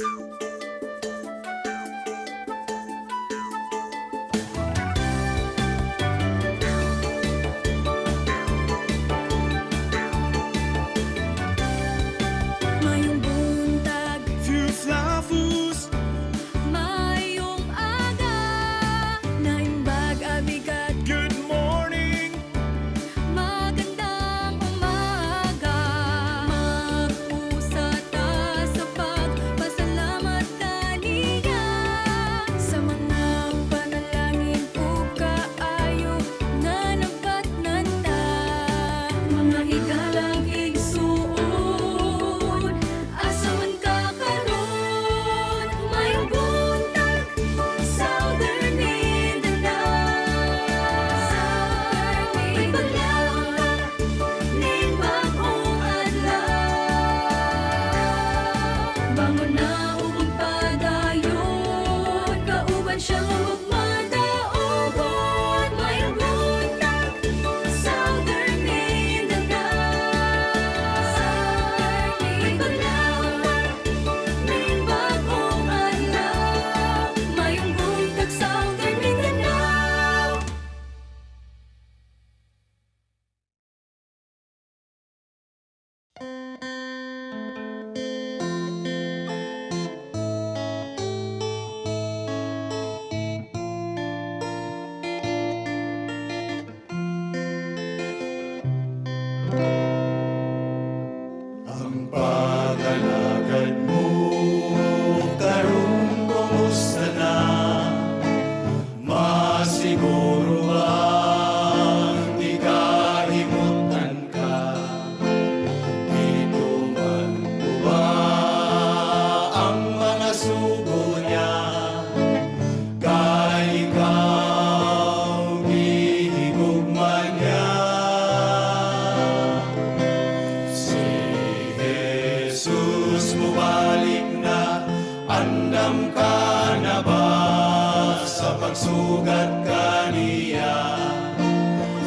Mayong buntag, Few flavors, mayong aga, naimbag abigat, good morning. magandang umaga. Mag-usa ta sa pagpasalamat kaniya sa mga panalangin ug kaayo nga nagkatnan ta. Mga higalang igsuon, asa man ka karon, mayong buntag, Southern Mindanao. May paglaom ka, ning bagong adlaw. Bangon na ug magpadayon, kauban siya nga magmadaogon. Mayong buntag, Southern Mindanao. May paglaom ka, ning bagong adlaw. Mayong buntag, Southern Mindanao. Ang pag-alagad mo, karon kumusta na? Masiguro bang di kahimutan ka? Dito man mo ba ang mga sugo niya? Kay ikaw gihigugman niya. Si Jesus mubalik na, andam ka na ba sa pagsugat kaniya?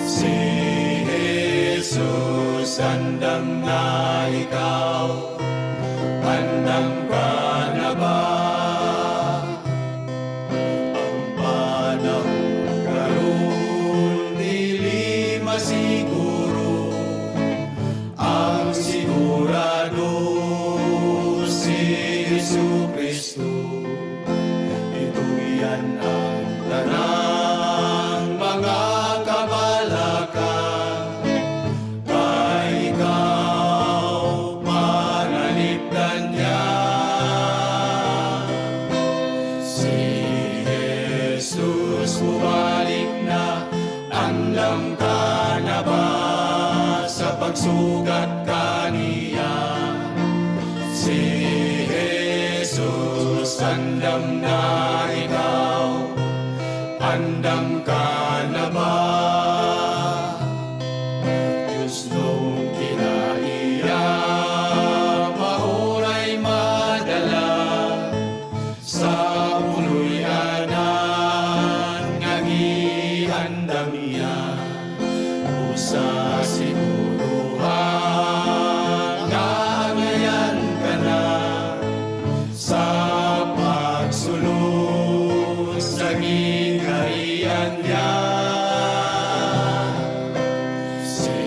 Si Jesus andam na ikaw, andam ka na ba? Ang panahon karon dili masiguro, ang sigurado si Jesucristo. Ito yan ang tanang mga kabalakan, kay ikaw panalipdan niya. Si Jesus mubalik na, andam ka na ba sa pagsugat kaniya? Si Jesus andam na ikaw, andam ka na ba? Diyos nung kinaiya, mahuray madala sa puloy anan nga gihandam niya. Usa siguruhan nga ngayan ka na sa pagsulod sa gikarian niya. Si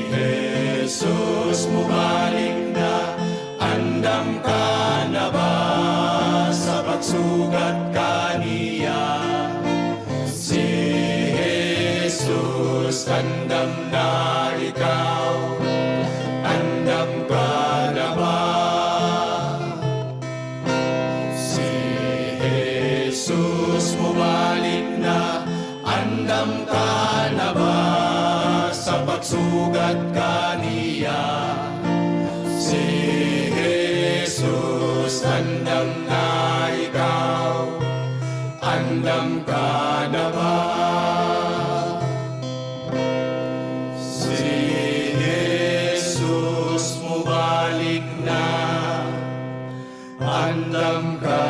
Jesus mubalik na, andam ka na ba sa pagsugat kaniya? Si Jesus andam na ikaw, andam ka na ba? Si Jesus mubalik na, andam ka na ba sa pagsugat kaniya? Si Jesus andam na ikaw, andam ka na ba? Si Jesus mubalik na, andam ka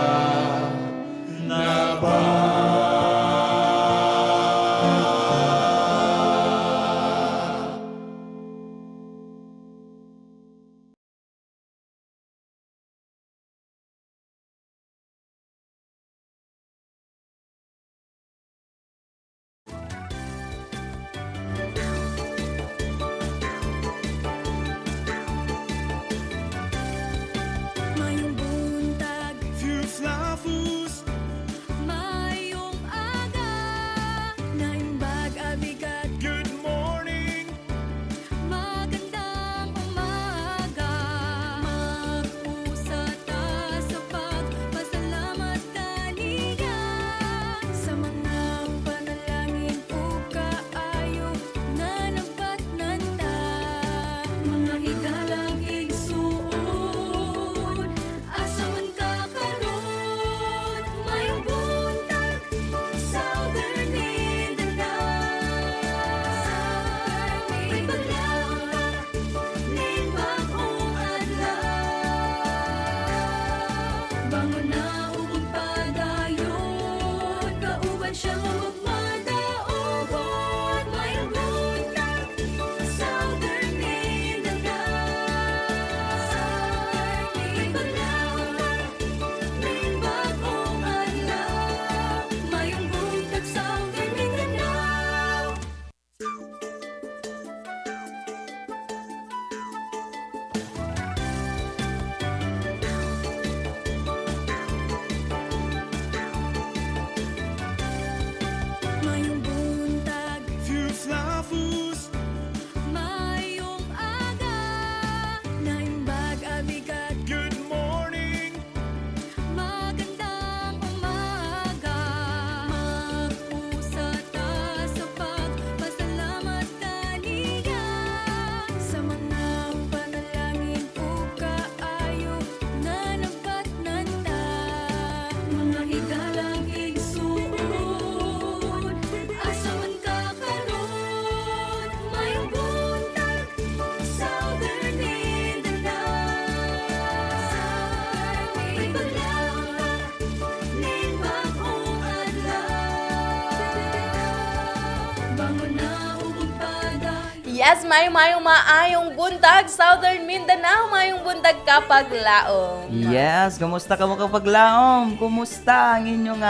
bangon na ug pada. Yes, maayong buntag, Southern Mindanao, maayong buntag Kapaglaom. Yes, kumusta ka mo kapaglaom? Kumusta ang inyong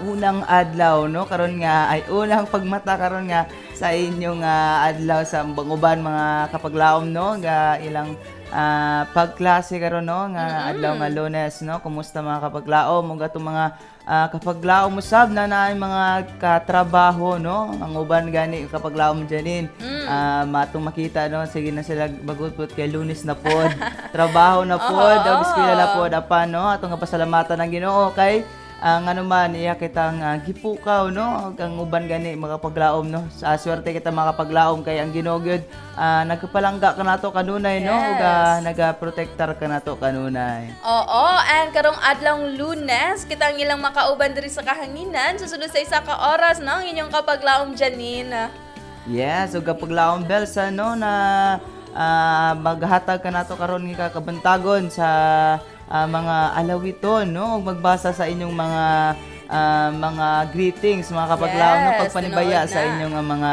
unang adlaw, no? Karon nga ay unang pagmata karon nga sa inyong adlaw sa banguban mga kapaglaom, no? Nga ilang pagklase karon, no? Nga adlaw nga Lunes, no? Kumusta mga kapaglaom? Ug atong mga kapaglaom usab na naay mga katrabaho, no? Ang uban gani kapaglaom janin. Matong makita, no? Sige na sila bagutpot kay Lunes na pod. Trabaho na pod, og eskwela na pod apan, no? Atong nga pasalamatan ang Ginoo kay ang ano man iya kitang gipukaw, no? Ang uban gani makapaglaom, no? Sa swerte kita makapaglaom kay ang Ginoo gyud nagpalangga kanato kanunay, no? Ug nagaprotektar kanato kanunay. Oo, and karong adlawng Lunes, kita ang ilang makauban diri sa kahanginan, susunod sa isa ka oras, no? Ang inyong Kapaglaom Janine. Yes, ug kapaglaom Belsa, no, na maghatag kanato karon nga kabantagon sa mga alawiton, no? Ug magbasa sa inyong mga greetings, mga kapaglaom, no? Yes, Pagpanibaya tinuod sa na. inyong mga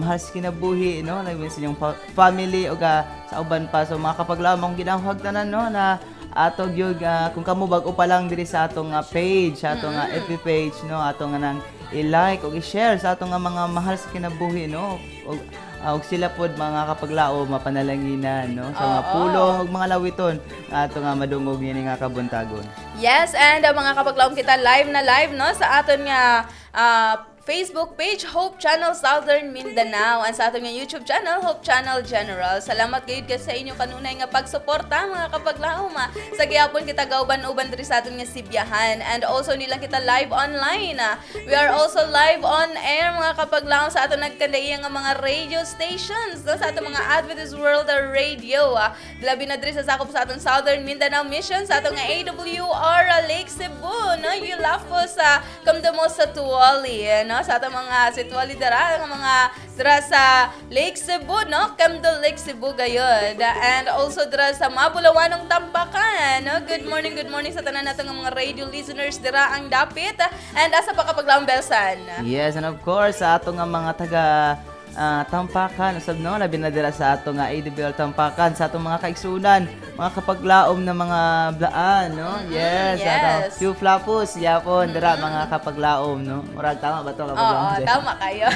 mahal sa kinabuhi, no? Labi sa inyong family ug sa uban pa. So mga kapaglaom, akong ginahawag tanan, no, na atong yung kung kamo bag-o pa lang diri sa atong page, sa atong FB page, no, atong nang i-like o i-share sa atong mga mahal sa kinabuhi, no, og sila pod mga kapaglaom mapanalanginan, no, sa mga pulong ug mga lawiton ato nga madungog ini nga kabuntagon. Yes, and mga Kapaglaom, kita live na live, no, sa aton nga Facebook page, Hope Channel Southern Mindanao, and sa aton nga YouTube channel, Hope Channel General. Salamat gayud ka sa inyo kanunay nga pagsuporta, mga Kapaglaom. Sa gihapon kita gauban-uban diri sa aton nga Sibyahan, and also nilang kita live online. We are also live on air, mga Kapaglaom, sa aton nagkandaiya nga mga radio stations, no, sa aton mga Adventist World Radio. Labi na diri sa sakop sa aton Southern Mindanao Mission, sa aton nga AWR Lake Cebu, no, you laugh po sa kamdamo sa Tuwali, no, sa ating mga sitwali dara, ang mga dara sa Lake Cebu, no? Camdo Lake Cebu gayod. And also dara sa Mabulawanong Tampakan, no? Good morning sa tanan nato nga mga radio listeners dira ang dapit. And asa pa Kapaglaom Belsan. Yes, and of course sa ato nga mga taga Tampakan, usab, no, labi na dira sa ato nga ADBL Tampakan, sa atong mga kaigsunan, mga kapaglaom na mga blaan, no? Yes, yes. Ato few flapos yapon dira mga kapaglaom, no? Murag tama ba to kapaglaom? Oo, Jen? tama kayo.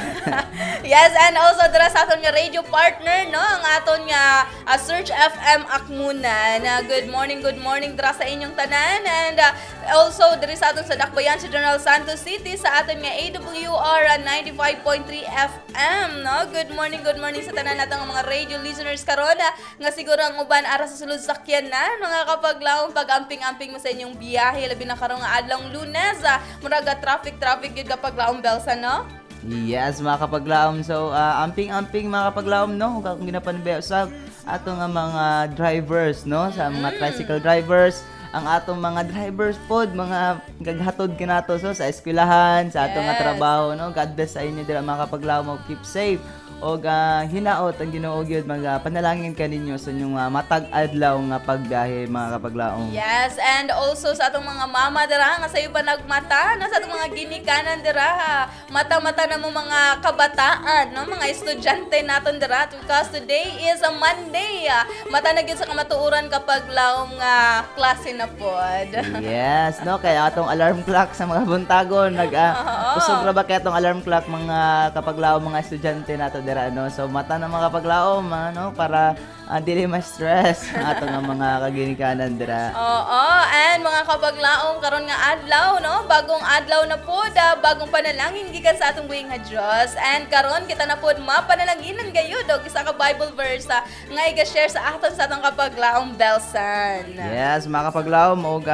Yes, and also dira sa aton nga radio partner, no, ang aton nga Search FM Akmunan. Good morning dira sa inyong tanan, and also diri sa aton sa Dakbayan sa General Santos City sa aton nga AWR 95.3 FM, no. Good morning sa tanan natong mga radio listeners karon, nga siguro ang uban ara sa sulod sakyanan, mga Kapaglaom, pag-amping-amping mo sa inyong biyahe, labi na karong nga adlawng Lunes, muraga traffic gyud Kapaglaom Belsa, no. Yes, mga kapaglaom. So, amping-amping mga kapaglaom, no? Kung ginapanibaya sa ato nga mga drivers, no? Sa mga tricycle drivers, ang atong mga drivers pod, mga gaghatod kinato so sa eskwelahan, sa atong nga Yes. trabaho, no? God bless sa inyo dira mga kapaglaom, keep safe. O hinaot ang Ginoo gyud, panalangin kaninyo sa inyong matag adlaw nga pagbiyahe mga kapaglaom. Yes, and also sa atong mga mama dira nga sayo pa nagmata, no, sa atong mga ginikanan dira, mata-mata na mo mga kabataan, no, mga estudyante naton dira, because today is a Monday. Mata na gyud sa kamatuoran Kapaglaom nga klase na pod. Yes, no, kaya atong alarm clock sa mga buntagon usog ra ba kay atong alarm clock mga kapaglaom, mga estudyante nato dira, no. So mata na mga kapaglaom, no, para dili ma-stress ang ato nga mga kaginikanan dira. Oo, and mga Kapaglaom, karon nga adlaw, no, bagong adlaw na pod, bagong panalangin gikan sa atong buhing nga Dios. And karon kita na pod mapanalanginan gayud og isa ka Bible verse nga i-share sa aton sa atong Kapaglaom Belsan. Yes, mga kapaglaom, og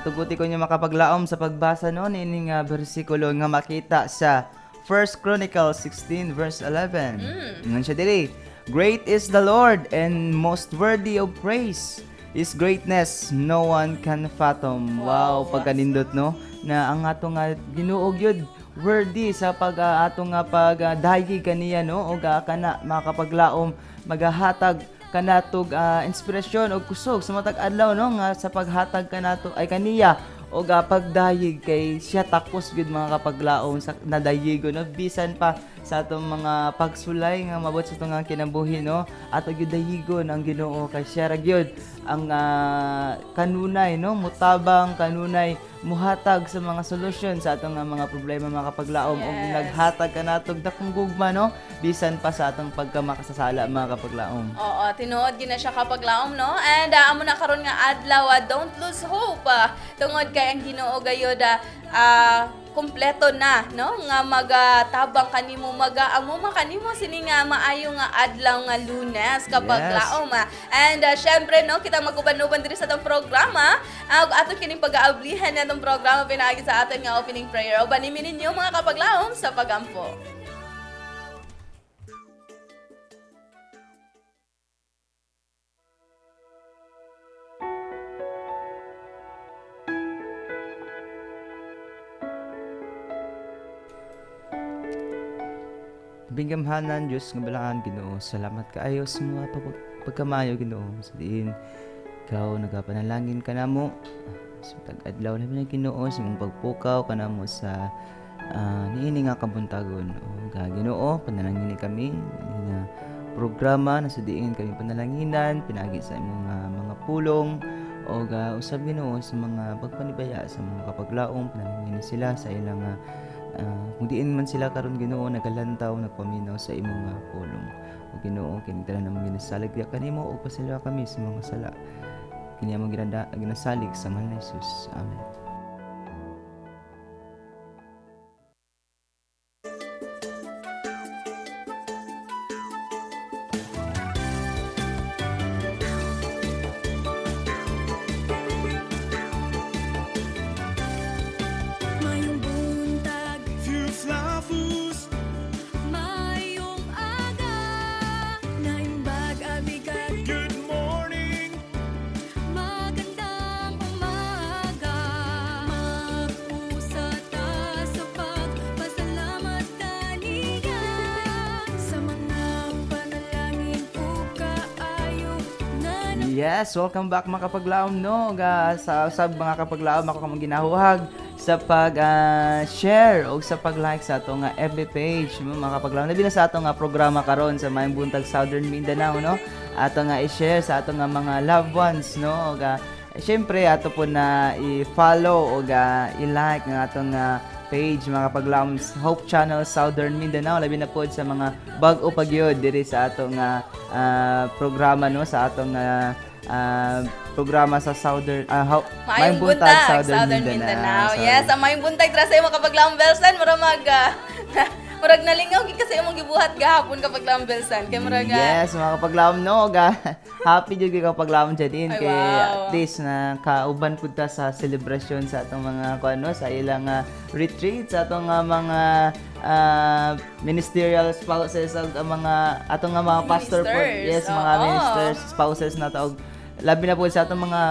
tuguti ko niyo makapaglaom sa pagbasa no nining bersikulo nga makita sa 1 Chronicles 16 verse 11. Ingon siya diri, "Great is the Lord and most worthy of praise. His greatness no one can fathom." Wow, pagkanindot, no, na ang ato nga Ginoo gyud worthy sa ato nga pagdayeg kaniya, no, og kana makapaglaom magahatag kanatog inspirasyon o kusog sa matag adlaw, no, nga sa paghatag kanato ay kaniya o pagdayeg kay siya takos gud mga kapaglaom sa nadayigo, no, bisan pa sa atong mga pagsulay nga mabot sa itong nga kinabuhi, no? Ato gyud dayigon ang Ginoo kay siya ra gyud ang kanunay, no? Mutabang kanunay muhatag sa mga solusyon sa atong nga mga problema mga kapaglaom ug Yes. naghatag kanatog dakong gugma, no? Bisan pa sa atong pagkamakasasala mga kapaglaom. Oo, tinuod gina siya kapaglaom, no? And amo na karon nga adlaw, don't lose hope. Tungod kay ang Ginoo gayod kumpleto na, no? Nga magatabang kanimo, amo kanimo sini nga maayo nga adlaw nga Lunes kapaglaom. And syempre, no, kita maguban-uban diri sa atong programa. Ato kining pag-aablihan na itong programa pinaagi sa aton nga opening prayer. O banimi ninyo mga kapaglaom sa pagampo. Binggamhanan Diyos nga balaan Ginoo. Salamat kaayo sa mga pagkamayo Ginoo. Sa diin ikaw nagapanalangin ka namo sa tag-adlaw na Ginoo sa imong pagpukaw kanamo sa niini nga kabuntagon. O Ginoo, panalangin kami nga programa na sa diin kami panalanginan pinagi sa imong mga pulong o usab Ginoo sa mga pagpanibaya sa mga kapaglaom panalangin sila sa ilang kung diin man sila karon Ginoo nagalantaw nagpaminaw sa imong pulong. O Ginoo kini tanan namang ginasalig kanimo o pasalamat kami sa mga sala. Kini among ginasalig sa ngalan ni Jesus. Amen. Mayong buntag, Few flowers, mayong aga, naimbag abigat, good morning. magandang umaga. Mag-usa ta sa pagpasalamat kaniya sa mga panalangin o kaayo na Yes, welcome back mga kapaglaom, no? Sa usab mga kapaglaom ako kamong ginahuhag sa pag-share o sa pag-like sa atong FB page mga kapaglaom. Labi na sa atong programa karon sa Mayong Buntag Southern Mindanao, no? Ato nga i-share sa atong mga loved ones, no? Syempre ato po na i-follow o i-like ng atong page mga kapaglaom Hope Channel Southern Mindanao. Labi na po sa mga bag-o pagyod diri sa atong programa, no? Sa atong programa sa Southern Mayong buntag, Southern Mindanao. Yes, ang mayong buntag tra sa imo kapaglaom Belsan, murag nalingaw gid kasi imong gibuhat gahapon kapaglaom Belsan. Kay murag Yes, mga kapaglaom, no? Happy jud kay kapaglaom din Ay, kay wow. at least na kauban pud ta sa celebration sa atong mga kuno sa ilang retreat sa atong mga ministerial spouses ug mga atong mga pastor po. Ministers, Yes, mga oo. ministers spouses na ta og labi na po sa atong mga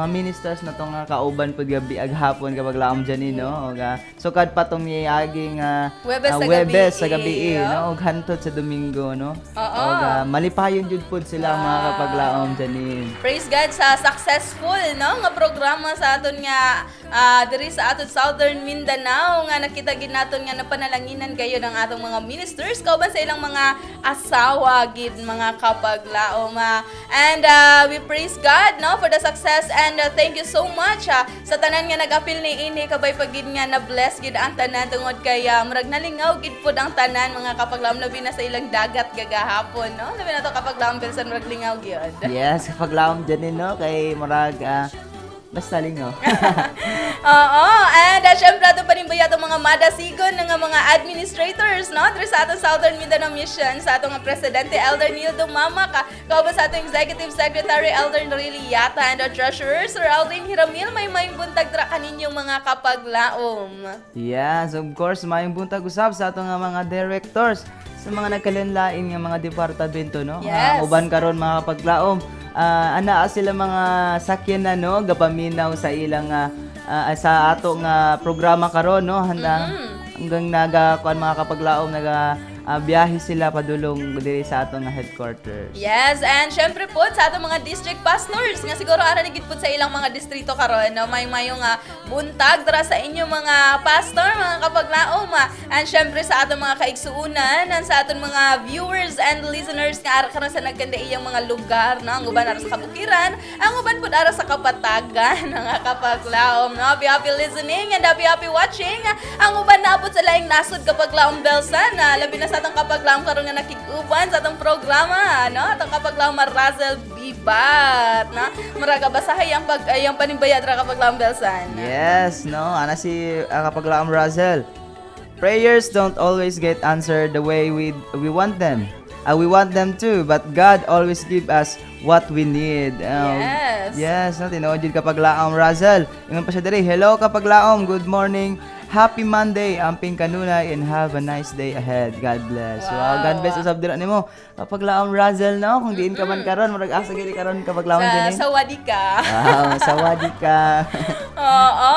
ministers na tong kauban pud gabi ag hapon kapag laom dyan no og sukad pa tong niaging Huwebes sa gabi gabi, no og hantod sa Domingo no Oo. og malipayon jud pud sila mga kapaglaom dyan. Praise God sa successful no nga programa sa aton nga diri sa aton Southern Mindanao nga nakita gid naton nga napanalanginan kayo ng atong mga ministers kauban sa ilang mga asawa gid mga kapaglaom. And we praise God no for the success and thank you so much sa tanan nga nag-apil ni ini kabay pagid nga na bless gid ang tanan tungod kay murag nalingaw gid pud ang tanan mga kapaglaom labi na sa ilang dagat gagahapon no labi na to kapaglaom Belsan murag lingaw gyud. Yes, kapaglaom dyan no kay murag basta lingaw. Oo, and syempre ato pa rin ba itong mga madasigon ng mga administrators, no? Dito sa atong Southern Mindanao Mission, sa atong Presidente Elder Nildo Mamaka, kauban sa atong Executive Secretary Elder Norili Yata, and our Treasurer Sir Aldrin Hiramil, may buntag tra kaninyong mga kapaglaom. Yes, of course, mayong buntag usab sa atong mga directors sa mga nagkalinlain nga mga departamento no. Yes. Uban karon mga kapaglaom. Ana sila mga sakyan na no gapaminaw sa ilang sa ato nga programa karon no hanggang naga kuan mga kapaglaom biyahe sila padulong diri sa atong nga headquarters. Yes, and syempre po sa atong mga district pastors nga siguro ara nigid po sa ilang mga distrito karon no mayong buntag dara sa inyong mga pastor, mga kapaglaom. And syempre sa atong mga kaigsuunan, and sa atong mga viewers and listeners nga ara karon sa nagkanda iyang mga lugar no, ang uban ara sa kabukiran, ang uban pud ara sa kapatagan mga kapaglaom no. Happy listening and happy watching. Ang uban naabot sa laing nasod kapaglaom Belsan, labi na sa atong kapaglaom karon nga nakig-uban sa atong programa no, atong kapaglaom Razel Bibat no. Muraga basahay ang panimbayad ra kapaglaom Belsan. Yes, no, ana si kapaglaom Razel. Prayers don't always get answered the way we want them. We want them to, but God always give us what we need. Yes. Yes, no, tinuod jud kapaglaom Razel. Ingon pa siya diri, hello kapaglaom, good morning. Happy Monday, amping kanunay, and have a nice day ahead. God bless. Wow, God bless usab dira nimo. Kapaglaom Razel, no, kung diin ka man karon, murag asa gid karon kapaglaom dinhi. Sa Wadika. Wow, sawadi ka. Oo,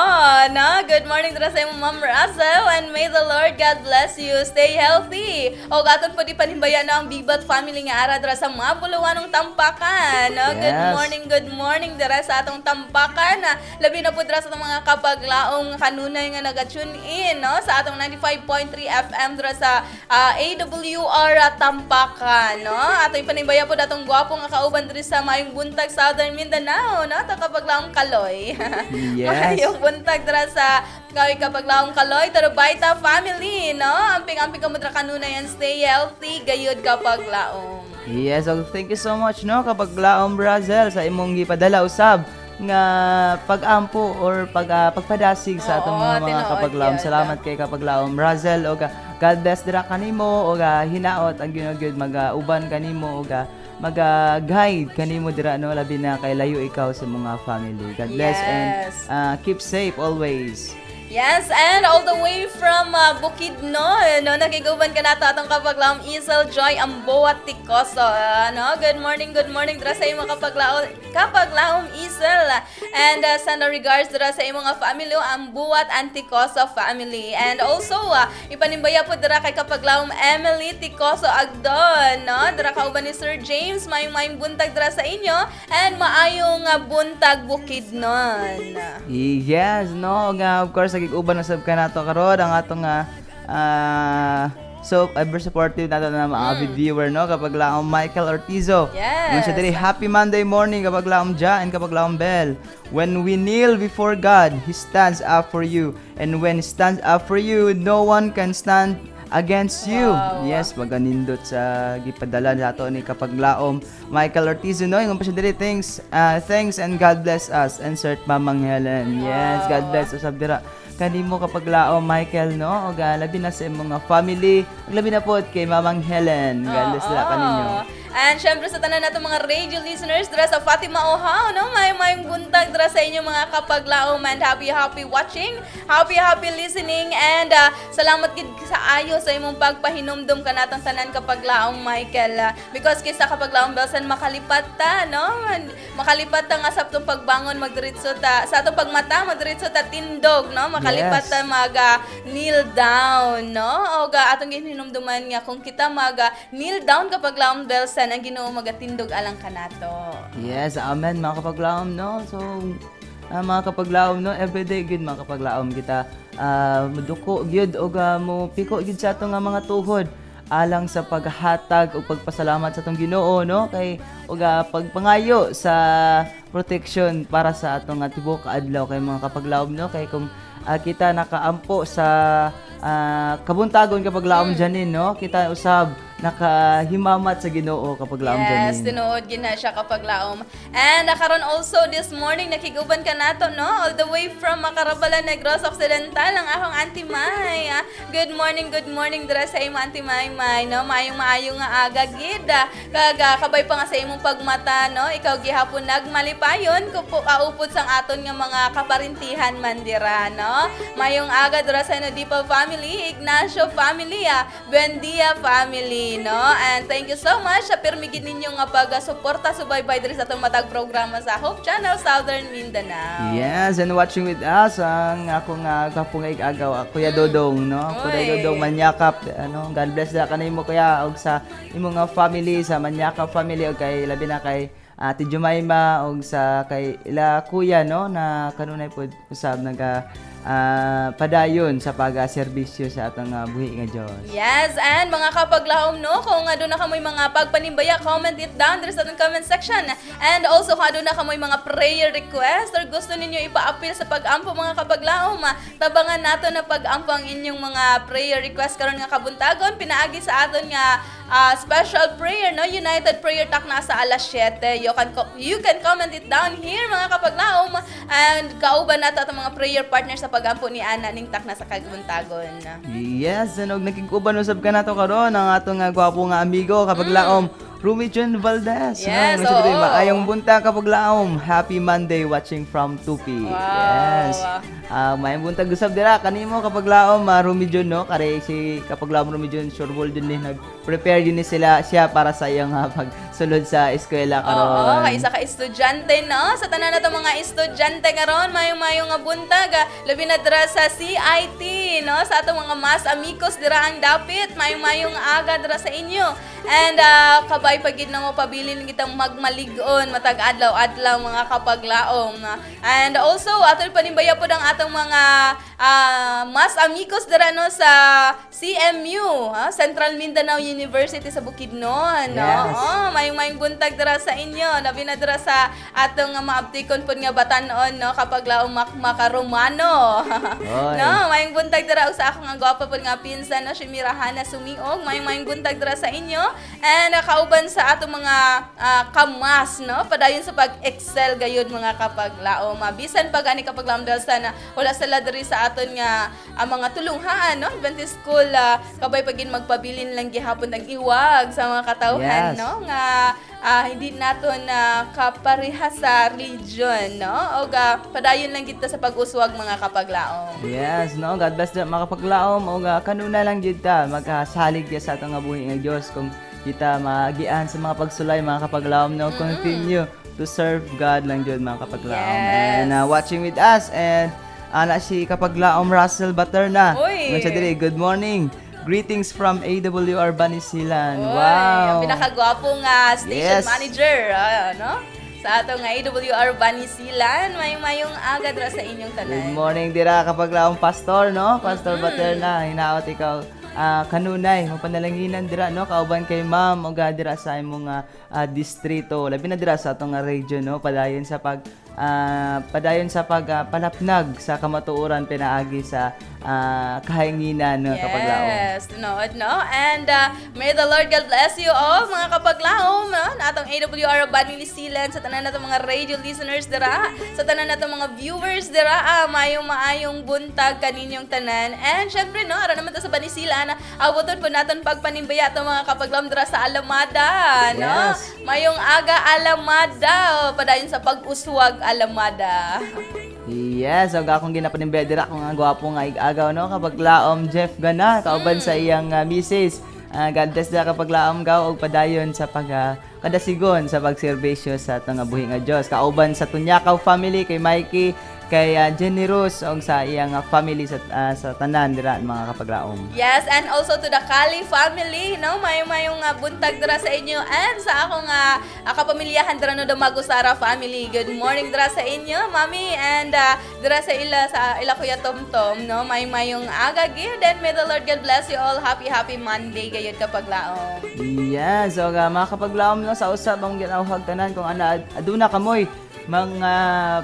no? Good morning to sa imong Ma'am Razel, and may the Lord God bless you. Stay healthy. O gaton po di panimbayan na ang Bibat family nga ara dira sa mga buluwanong Tampakan. No? Yes. Good morning dira sa atong Tampakan. Labi na po dira sa atong mga kapaglaong kanunay nga naga-tune in no sa atong 95.3 FM dira sa AWR Tampakan, no? Ato ipanimbayan po datong gwapo nga kauban diri sa Mayong Buntag Southern Mindanao, no? Ta kapaglaong Kaloy. Yes. Mayong buntag dira sa kapaglaong Kaloy, Tarabayta family, no? Amping-amping kamudra kanunay and stay healthy gayud kapaglaong. Yes, so thank you so much no kapaglaom Razel sa imong gipadala usab nga pag-ampo or pagpadasig sa atong Oo, mga tinuod kapaglaom. yan. Salamat kay kapaglaom Razel o God bless dira kanimo o hinaot ang Ginoo mag-uban kanimo o mag-guide kanimo dira no labi na kay layo ikaw sa mga family. God bless Yes. and keep safe always. Yes, and all the way from Bukidnon, no, nakiguban ka nato atong kapaglaom Isel Joy Amboa Ticoso. Good morning dira sa imong kapaglaom Isel. And send regards dira sa imong family, Ambuat and Ticoso family. And also, ipanimbaya po dira kay kapaglaom Emily Ticoso Agdon, no? Dira kauban ni Sir James, mayong buntag dira sa inyo, and maayong buntag Bukidnon. Yes, no, nga of course nagig-uban na sab ka nato karon ang atong so ever supportive nato na mga avid viewer no kapag laom Michael Ortizo. Yes. Mga siya diri, happy Monday morning kapag laom Ja and kapag laom Bell. When we kneel before God, He stands up for you, and when He stands up for you, no one can stand against you. Wow. Yes, maganindot sa gipadala nato ni kapag laom Michael Ortizo no. Yung pa siya diri, thanks and God bless us. Insert Mamang Helen. Yes, God bless usab dira kanimo kapag laom Michael no. O labi na sa mga family, labi na po kay Mamang Helen. God bless dira kaninyo. And syempre sa tanan nato mga radio listeners dira sa Fatima Ohaw, no? Mayong buntag dira sa inyo mga kapaglaom, and happy watching, happy listening, and salamat gid sa ayo sa imong pagpahinumdum kanatong tanan kapaglaom Michael. Because kisa kapaglaom Belsan makalipat ta, no? Makalipat ta nga sa atong pagbangon magdiretso ta sa atong pagmata magdiretso ta tindog, no? Makalipat ta kneel down, no? O atong hinumduman nga kung kita kneel down kapaglaom Belsan ang Ginoo magatindog alang kanato. Yes, amen mga kapaglaom no. So mga kapaglaom no, everyday gid mga kapaglaom kita muduko gyud og mo piko gyud sa atong mga tuhod alang sa paghatag o pagpasalamat sa atong Ginoo no kay og pagpangayo sa protection para sa atong tibuok adlaw kay mga kapaglaom no kay kung kita nakaampo sa kabuntagon kapag laom janin no kita usab nakahimamat sa Ginoo kapag laom janin. Yes, tinuod gina siya kapag laom. And nakaroon also this morning nakiguban ka nato no all the way from Macarabalan, Negros Occidental ang akong Auntie May. Good morning dira sa imo Auntie May no maayong nga aga gid kabay pa nga sa imong pagmata no ikaw gihapon nagmalipayon kupo kaupod sang aton nga mga kaparintihan man dira no mayong aga dira sa Nodipa family, Ignacio family, Buendia family. family, no? And thank you so much sa permigin ninyo nga pag-suporta subaybay diri sa atong matag programa sa Hope Channel Southern Mindanao. Yes, and watching with us ang ako nga kapong agaw Kuya Dodong, no? Kuya Oy. Dodong Manyakap, ano, God bless da kanimo kuya og sa imong nga family sa Manyakap family og kay labi na kay Ate Jumaima og sa kay ila kuya no na kanunay pod usab naga padayon sa pag-serbisyo sa atong buhi nga Dios. Yes, and mga kapaglahom, no, kung doon na kamoy mga pagpanimbaya, comment it down there sa ating comment section. And also, kung doon na kamoy mga prayer request or gusto ninyo ipa-appeal sa pag-ampo mga kapaglahom, tabangan nato na pag-ampo ang inyong mga prayer request karon nga kabuntagon, pinaagi sa aton nga special prayer, no, United Prayer Talk na sa alas 7. You can comment it down here mga kapaglahom, and kauban nato atong mga prayer partners sa pag-ampo ni Ana ning tak na sa kabuntagon. Yes, and og nakikuban usab ka nato karon ang atong nga gwapo nga amigo kapag laom Rumi John Valdez. Yes, no? oo. Maayong bunta kapag laom. Happy Monday watching from Tupi. Wow. Yes. Maayong bunta gusab dira kanimo kapag laom Rumi John no kare si kapag laom Rumi John sure ball din ni nag-prepare din ni siya para sa iyang pagsulod sa eskwela karon. Oo, kay isa ka estudyante, no? Sa tanan nato mga estudyante karon, mayong nga buntag, labi na dira sa CIT, no? Sa atong mga mas amigos dira ang dapit, mayong aga dira sa inyo. And kabay pagid na mo pabilin kitang magmaligon matag adlaw-adlaw mga kapaglaom. And also atol panimbaya pod ang atong mga mas amigos dira no sa CMU, Central Mindanao University sa Bukidnon, no? Yes. Oh, mayong buntag dira sa inyo, labi na dira sa atong maabtikon pod nga batanon, no, kapag laom makaromano. Oy. No, mayong buntag dira og sa ako nga gwapa pod nga pinsan no, si Mirahana Sumiog, mayong buntag dira sa inyo. And kauban sa atong mga kamas, no, padayon sa pag-excel gayud mga kapaglaom. Bisan pag ani kapaglaom dahil sana wala sila diri sa aton nga mga tulunghaan, no, Adventist School, kabay pagin magpabilin lang gihapon ang iwag sa mga katawhan, Yes. no, nga hindi nato na kapareha sa religion, no? O padayon lang kita sa pag-uswag mga kapaglaom. Yes, no, God bless da makapaglaom og kanuna lang jud ta magkasalig sa atong nga buhi nga Dios kung kita maagian sa mga pagsulay mga kapaglaom no, continue to serve God lang jud mga kapaglaom. Yes. And watching with us and ana si kapaglaom Russell Baterna. Uy. Nga siya diri, good morning. Greetings from AWR Banisilan. Oy, Wow. ang pinakagwapong station Yes. manager, no? Sa atong AWR Banisilan, mayong aga dira sa inyong Good tanan. morning dira kapaglaom pastor no, Pastor Baterna. Hinaot ikaw kanunay mapanalanginan dira no kauban kay ma'am og dira sa imong distrito labi na dira sa atong region no padayon sa palapnag sa kamatuoran pinaagi sa kahanginan no kapaglaom. Yes, no. And may the Lord God bless you all mga kapaglaom, no? Na atong AWR Banisilan, sa tanan natong mga radio listeners dira, sa tanan natong mga viewers dira, maayong buntag kaninyong tanan. And syempre no, ara naman ta sa Banisilan, abuton po naton pagpanimbaya to mga kapaglaom dira sa Alamada, no? Yes. Mayong aga Alamada, padayon sa pag-uswag Alamada. Yes, og akong ginapanimbaya dira kung ang gwapo nga igagaw no kapag laom Jeff Gana kauban sa iyang misis. God bless dira kapag laom gaw og padayon sa kadasigon sa pagserbisyo sa atong nga buhi nga Dios. Kauban sa Tunyakaw family kay Mikey, kay Jenny Rose og sa iyang family sa tanan dira mga kapaglaom. Yes, and also to the Kali family, no? Mayong buntag dira sa inyo and sa akong kapamilyahan dira no Damagusara family. Good morning dira sa inyo, Mami, and dira sa ila Kuya Tomtom, no? Mayong aga gyud, and may the Lord God bless you all. Happy Monday gayud kapaglaom. Yes, og mga kapaglaom no sa usab ang ginawhag tanan kung aduna kamoy mga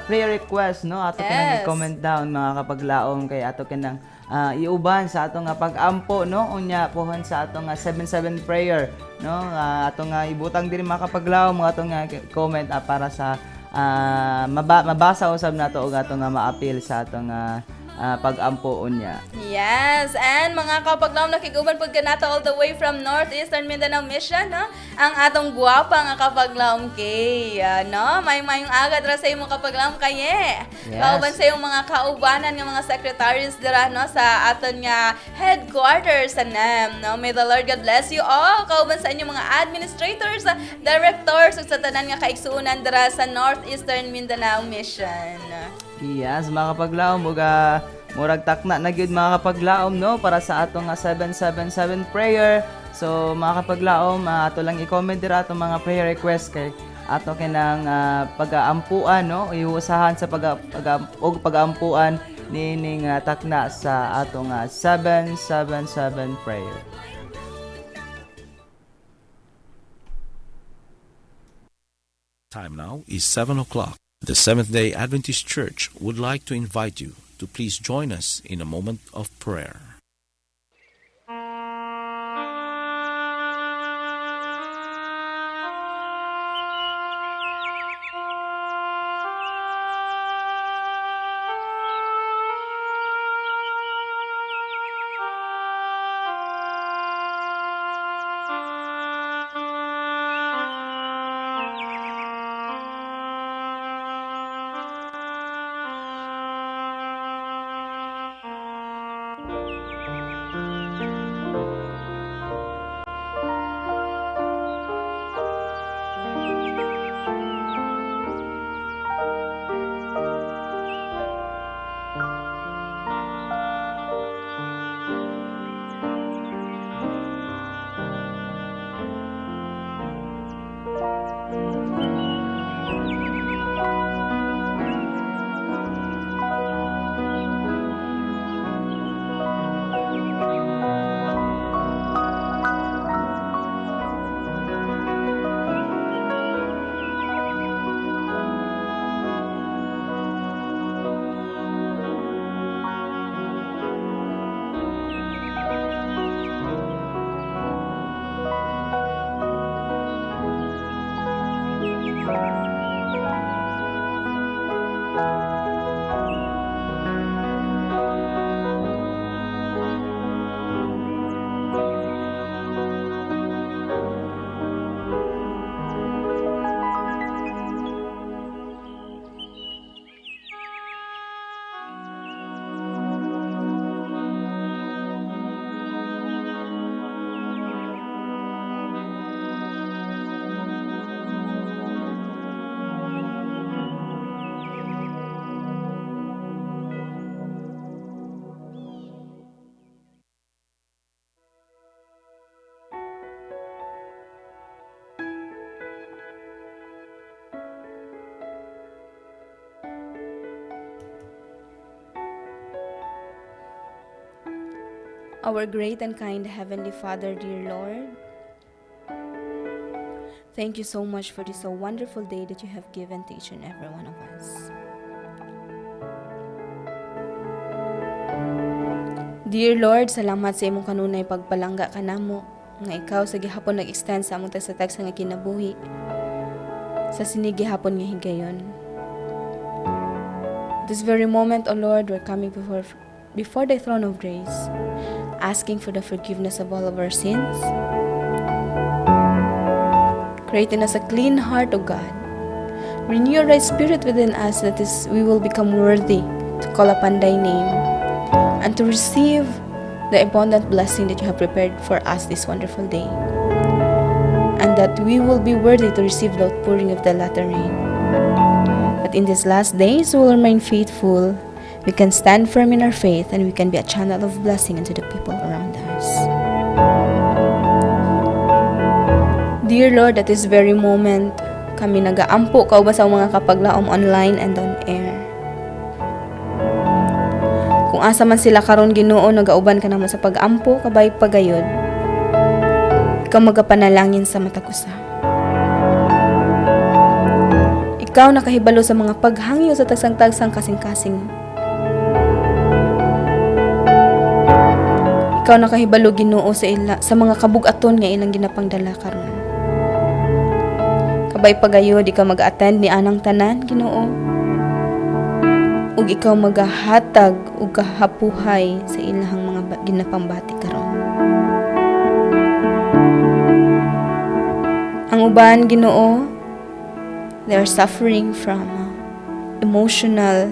prayer request no ato Yes. kanang i-comment down mga kapaglaom kay ato kanang iuban sa ato nga pag-ampo no unya pohon sa ato nga 77 prayer no ato nga ibutang diri mga kapaglaom mga ato nga comment para sa mabasa usab nato og ato nga ma-appeal sa ato nga pag-ampuon niya. Yes, and mga kapaglaom, nakiguban po ganata all the way from Northeastern Mindanao Mission, no? Ang atong guwapa nga kapaglaom kay, no? May-mayong agad ra sa imong kapaglaom kaye. Yes. Kauban sa imong mga kaubanan nga mga secretaries dira, no? Sa aton nga headquarters sa NEM, no? May the Lord God bless you all. Kauban sa inyong mga administrators, directors, ug sa tanan nga kaigsuonan dira sa Northeastern Mindanao Mission. Yes, mga kapaglaom, murag takna na gyud mga kapaglaom, no, para sa atong 777 prayer. So mga kapaglaom, ato lang i-comment dira atong mga prayer request kay ato kinang pag-aampuan, no, iusahan sa pag-aampuan nining takna sa atong 777 prayer. Time now is 7 o'clock. The Seventh-day Adventist Church would like to invite you to please join us in a moment of prayer. Our great and kind Heavenly Father, dear Lord, thank you so much for this so wonderful day that you have given to each and every one of us. Dear Lord, salamat sa imong kanunay pagpalangga kanamo nga ikaw sa gihapon nag-extend sa among sa text nga kinabuhi sa sinigi hapon nga higayon. This very moment, O Lord, we're coming before the throne of grace, asking for the forgiveness of all of our sins, creating us a clean heart, O God. Renew your right spirit within us, that is, we will become worthy to call upon thy name and to receive the abundant blessing that you have prepared for us this wonderful day, and that we will be worthy to receive the outpouring of the latter rain. That in these last days we will remain faithful, we can stand firm in our faith, and we can be a channel of blessing unto the people around us. Dear Lord, at this very moment, kami nagaampo kauban sa mga kapaglaom online and on air. Kung asa man sila karon Ginoo, nagauban ka naman sa pag-ampo, kabay pagayod. Ikaw magapanalangin sa mata ko sa. Ikaw nakahibalo sa mga paghangyo sa tagsang-tagsang kasing-kasing. Ikaw nakahibalo Ginoo sa mga kabug-aton nga ilang ginapangdala karon. Kabay pagayod, ikaw mag-attend ni anang tanan Ginoo. Ug ug ikaw magahatag og kahapuhay sa ilahang mga ginapambati karon. Ang uban, Ginoo, they are suffering from emotional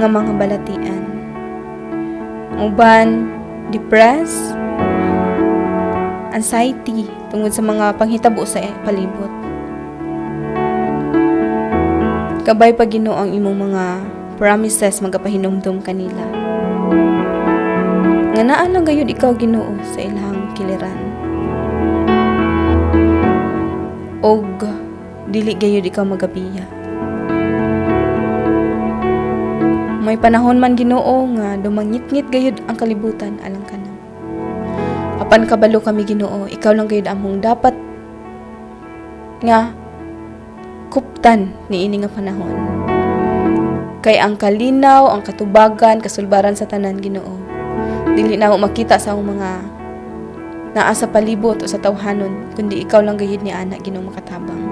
nga mga balatian. Ang uban, depressed, anxiety tungod sa mga panghitabo sa palibot. Kabay pa, Ginoo, ang imong mga promises magapahinumdum kanila. Nga naa lang gayud ikaw, Ginoo, sa ilahang kiliran. Og dili gayud ikaw magabiya. May panahon man, Ginoo, nga dumangit-ngit gayud ang kalibutan alang kanang. Apan kabalo kami, Ginoo, ikaw lang gayud among dapat nga kuptan ni ini nga panahon. Kay ang kalinaw, ang katubagan, kasulbaran sa tanan, Ginoo, dili na ako makita sa akong mga naa sa palibot o sa tawhanon, kundi ikaw lang gayud ni anak, Ginoo, makatabang.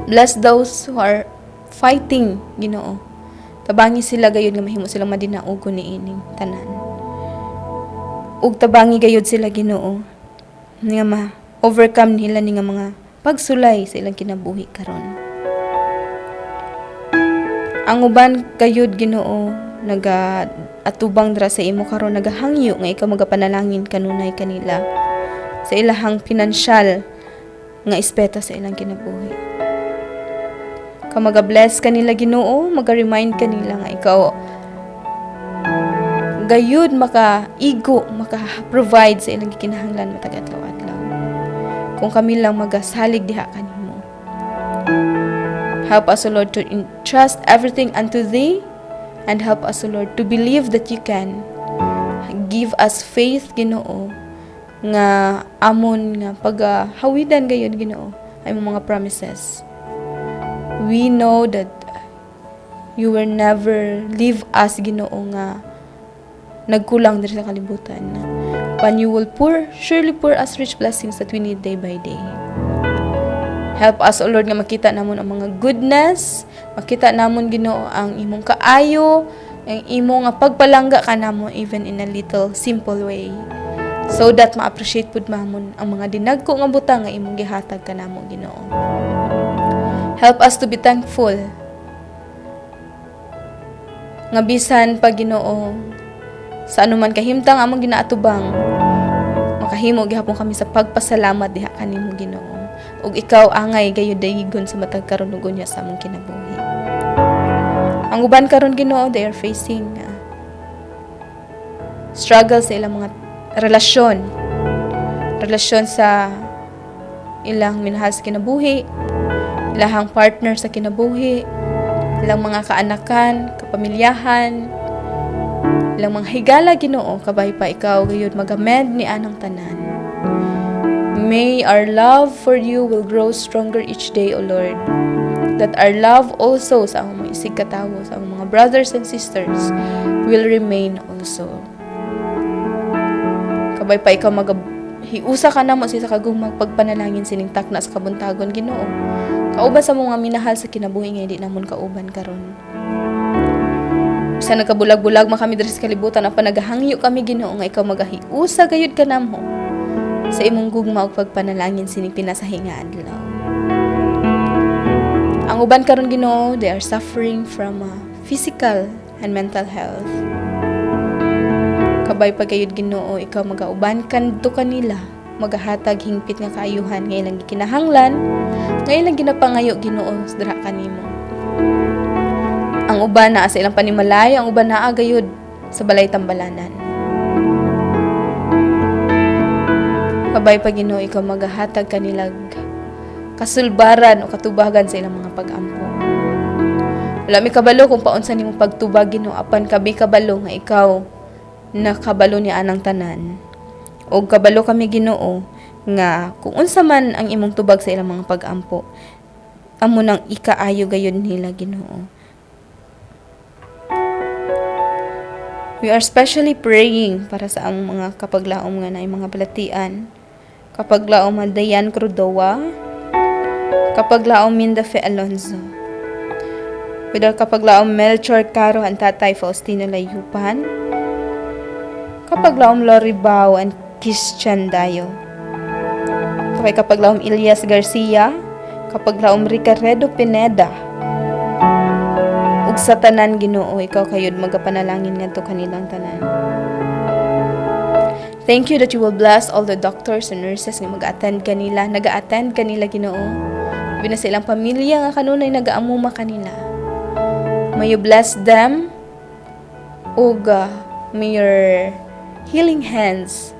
Bless those who are fighting, Ginoo. Tabangi sila gayud nga mahimo silang madinaugo ni ining tanan. Ug tabangi gayud sila, Ginoo, nga ma-overcome nila ni nga mga pagsulay sa ilang kinabuhi karon. Ang uban gayud, Ginoo, atubang dra sa imo karon, nagahangyo nga ikaw magapanalangin kanunay kanila sa ilahang pinansyal nga espeto sa ilang kinabuhi. Ka magabless kanila, Ginoo, maga-remind kanila nga ikaw gayud maka-igo, maka-provide sa ilang gikinahanglan matag adlaw-adlaw. Kung kami lang magasalig diha kanimo. Help us, O Lord, to entrust everything unto Thee, and help us, O Lord, to believe that You can. Give us faith, Ginoo, nga amon nga paghawidan gayud, Ginoo, ay mga promises. We know that You will never leave us, Ginoo, nga nagkulang diri sa kalibutan. When You will surely pour us rich blessings that we need day by day. Help us, O Lord, nga makita namon ang mga goodness, makita namon, Ginoo, ang imong kaayo, ang imong nga pagpalangga kanamo even in a little simple way. So that ma-appreciate pud mamon ang mga dinagko nga butang nga imong gihatag kanamo, Ginoo. Help us to be thankful. Nga bisan pa, Ginoo, sa anuman kahimtang among ginaatubang, makahimo gihapon kami sa pagpasalamat diha kanimo, Ginoo. Ug ikaw angay gayud dayigon sa matag karon ug unya sa among kinabuhi. Ang uban karon, Ginoo, they are facing struggle sa ilang mga relasyon sa ilang minahal sa kinabuhi, ilang partner sa kinabuhi, ilang mga kaanakan, kapamilyahan, ilang mga higala, Ginoo, kabay pa ikaw gayud magamend ni anang tanan. May our love for You will grow stronger each day, O Lord. That our love also sa among mga isig katawo, sa among mga brothers and sisters will remain also. Kabay pa ikaw hiusa ka na mo sa kagumag pagpanalangin sining takna sa kabuntagon, Ginoo. Kauban sa mga minahal sa kinabuhi nga di namon kauban karon. Sa nagkabulag-bulag kami diri sa kalibutan, ang panagahangyo kami, Ginoo, nga ikaw magahiusa gayud kanamo sa imong gugma ug pagpanalangin sining pinasahi nga adlaw. Ang uban karon, Ginoo, they are suffering from physical and mental health. Kabay pa gayud, Ginoo, ikaw magauban kanto kanila, magahatag hingpit nga kaayuhan nga ilang gikinahanglan, nga ilang ginapangayo, Ginoo, dira kanimo. Ang uban naa sa ilang panimalay, ang uban naa gayud sa balay tambalanan. Kabay pa, Ginoo, ikaw magahatag kanilag kasulbaran o katubagan sa ilang mga pag-ampo. Wala mi kabalo kung paunsa nimo pagtubag, Ginoo, apan kabi kabalo nga ikaw nakabalo ni anang tanan. O kabalo kami, Ginoo, nga kung unsa man ang imong tubag sa ilang mga pag-ampo, amo nang ikaayo gayud nila, Ginoo. We are especially praying para sa ang mga kapaglaom nga na mga balatian. Kapaglaom Dayan Crudoa, kapaglaom Minda Fe Alonzo. Widal kapaglaom Melchor Caro and Tatay Faustino Layupan. Kapaglaom Loribao and Christian Dayo. Kapaglaom Elias Garcia. Kapaglaom Ricardo Pineda. Ug sa tanan Ginoo, ikaw kayod magapanalangin ngadto kanilang tanan. Thank you that you will bless all the doctors and nurses nga mag-attend kanila, naga-attend kanila Ginoo. Bina sa ilang pamilya nga kanunay nagaamuma kanila. May you bless them ug may your healing hands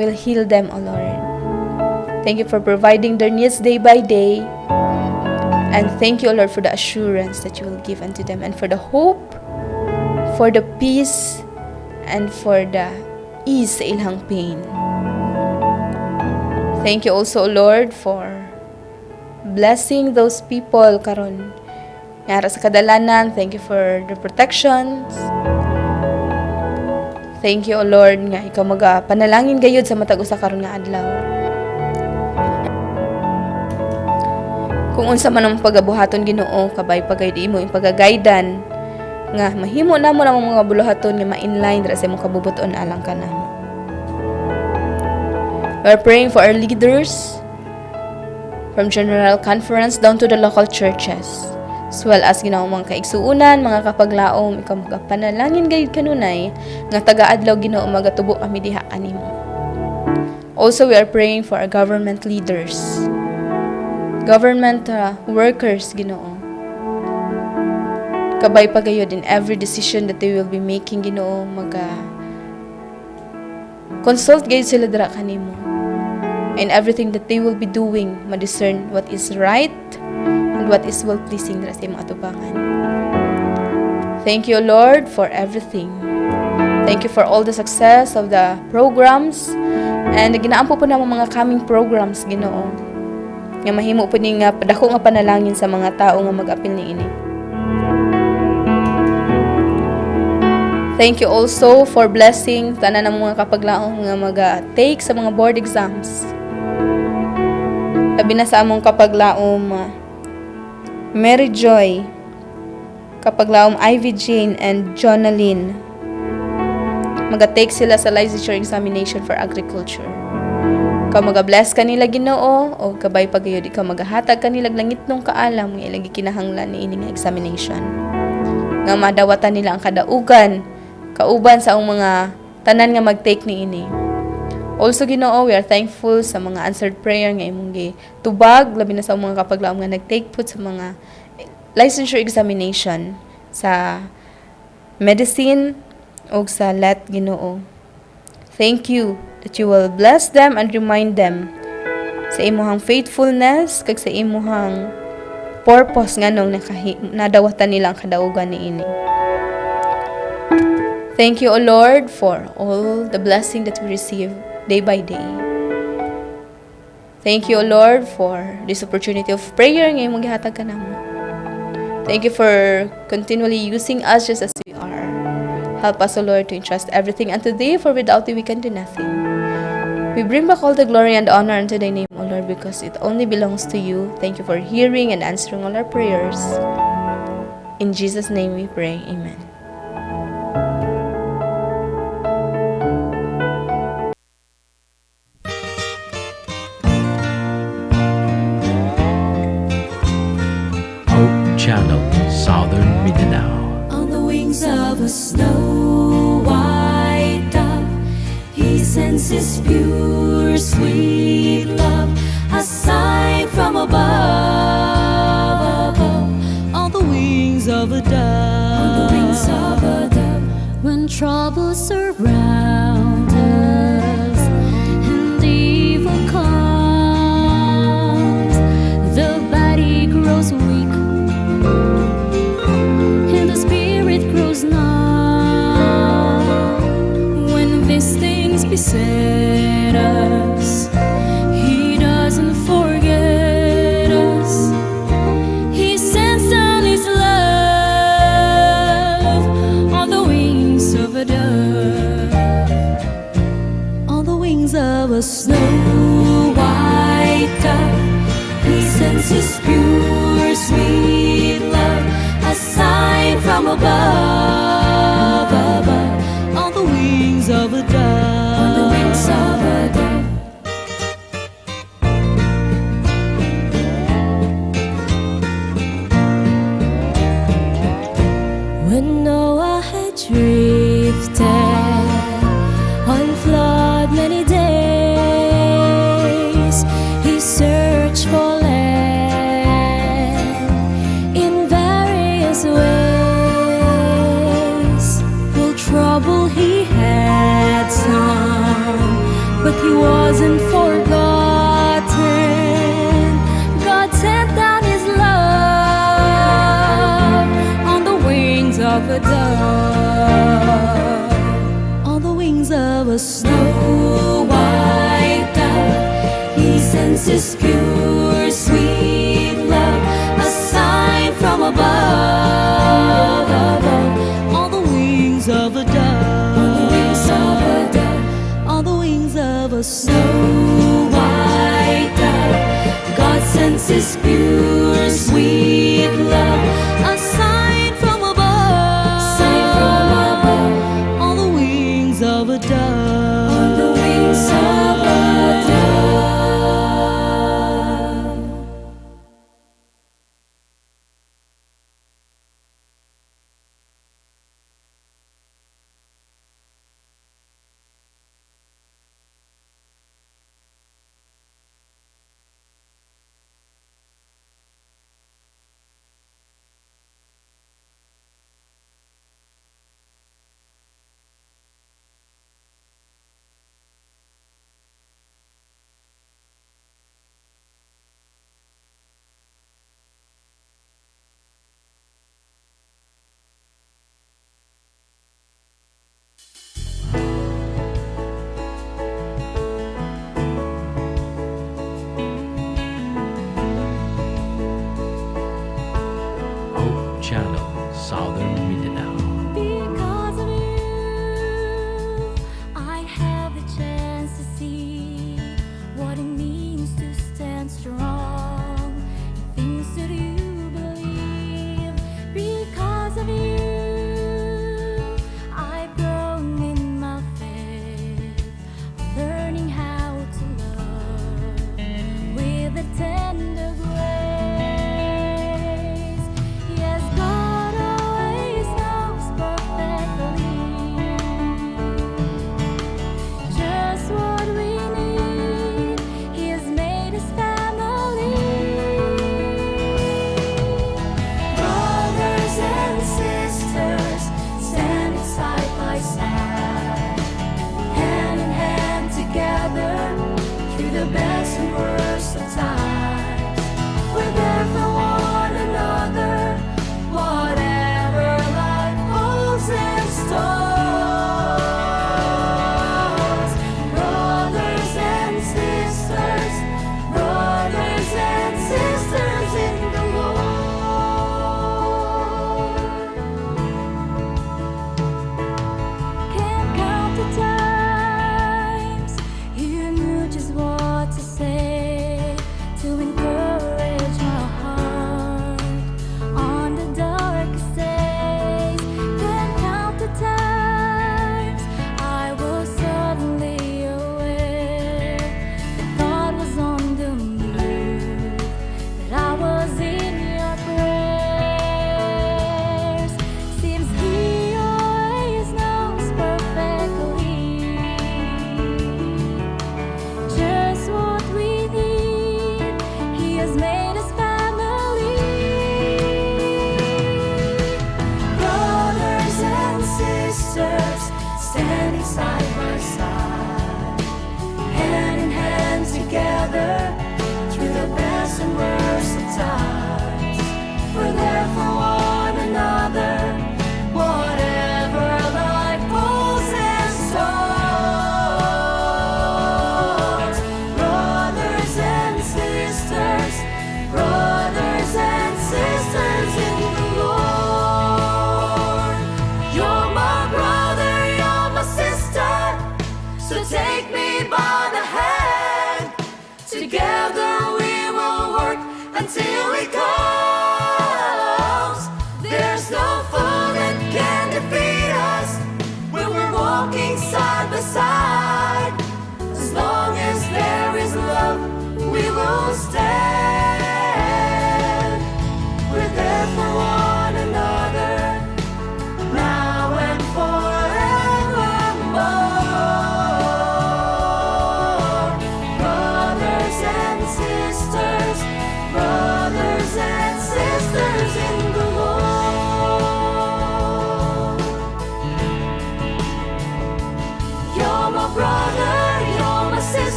will heal them, O Lord. Thank you for providing their needs day by day. And thank you, O Lord, for the assurance that you will give unto them and for the hope, for the peace, and for the ease sa ilang pain. Thank you also, Lord, for blessing those people karon ngara sa kadalanan. Thank you for the protections. Thank you, O Lord, nga ikaw panalangin gayud sa matag usa karon nga adlaw. Kung unsa man ang pagabuhaton Ginoo, kabay pagayud imo ing pagagaydan nga mahimo namo ang mga buluhaton nga ma-inline dira sa imong kabubuton alang kanamo. We are praying for our leaders from General Conference down to the local churches, as well as Ginoo mga kaigsuunan, mga kapaglaom, ikaw magapanalangin gayud kanunay nga taga-adlaw Ginoo magatubo kami diha kanimo. Also, we are praying for our government leaders, government workers Ginoo. Kabay pagayod in every decision that they will be making Ginoo, consult gayud sila dira kanimo. In everything that they will be doing, ma-discern what is right and what is well-pleasing dira sa imong atubangan. Thank you, Lord, for everything. Thank you for all the success of the programs and ginaampo po namo mga coming programs Ginoo. Nga mahimo po ni nga dako nga panalangin sa mga tao nga mag-apil niini. Thank you also for blessing tanan ng mga kapaglaom nga mag-take sa mga board exams. Labi na sa among kapaglaom Mary Joy, kapaglaom Ivy Jane and Jonalyn. Mag-take sila sa licensure examination for agriculture. Ikaw mag-bless kanila Ginoo o kabay pagayod ikaw maghatag kanila langit nung kaalam nga ilang gikinahanglan niini nga examination. Nga madawatan nila ang kadaugan kauban sa ang mga tanan nga mag-take niini. Also Ginoo, we are thankful sa mga answered prayer nga imong gitubag labi na sa mga kapaglaom nga nag-take put sa mga licensure examination sa medicine o sa let Ginoo. Thank you that you will bless them and remind them sa imuhang faithfulness kag sa imuhang purpose nganong nadawatan nila ang kadaugan niini. Thank you, O Lord, for all the blessing that we receive day by day. Thank you, O Lord, for this opportunity of prayer nga imong gihatag kanamo. Thank you for continually using us just as we are. Help us, O Lord, to entrust everything unto Thee, for without Thee we can do nothing. We bring back all the glory and honor unto Thy name, O Lord, because it only belongs to You. Thank You for hearing and answering all our prayers. In Jesus' name we pray. Amen. Hope Channel, Southern Mindanao. On the wings of a snow white dove, He sends His pure, sweet love, a sign from above. On the wings of a dove, on the wings of a dove, when troubles surround us and evil comes, the body grows weak and the spirit grows numb. When these things beset us, He doesn't forget us. He sends down His love on the wings of a dove, on the wings of a snow white dove. He sends His pure, sweet love, a from above, above, on the wings of a dove, on the wings of a dove. When Noah had drifted on flood many days, he searched for land in various ways. Full trouble he had some, but he wasn't forgotten. God sent down his love on the wings of a dove, on the wings of a snow white dove. He sends his pure, sweet love, a sign from above, above, on the wings of a dove, on the wings of a dove, on the wings of a snow white dove. God sends his pure, sweet love, a sign from above, on the wings of a dove, on the wings of a dove. Hope Channel, Southern Mindanao. Because of you, I have the chance to see what it means to stand strong in things that you believe. Because of you, I've grown in my faith, learning how to love with a tender grace. Yes, God always knows perfectly just what we need. He has made us family. Brothers and sisters standing side by side, hand in hand together through the best and worst of times. We're there for one another, whatever life holds in stores. Brothers and sisters, brothers and sisters in the Lord. Can't count the times you knew just what to say to encourage my heart on the darkest days. Can't count the times I was suddenly aware that God was on the move, that I was in your prayers. Seems He always knows perfectly just what we need. He has made us family. Brothers and sisters standing side by side, hand in hand together through the best and worst of times. We're there for one another, whatever life holds in stores. Brothers and sisters, brothers and sisters in the Lord. You're my brother, you're my sister, so take me by the hand. Together we will work until it comes. There's no food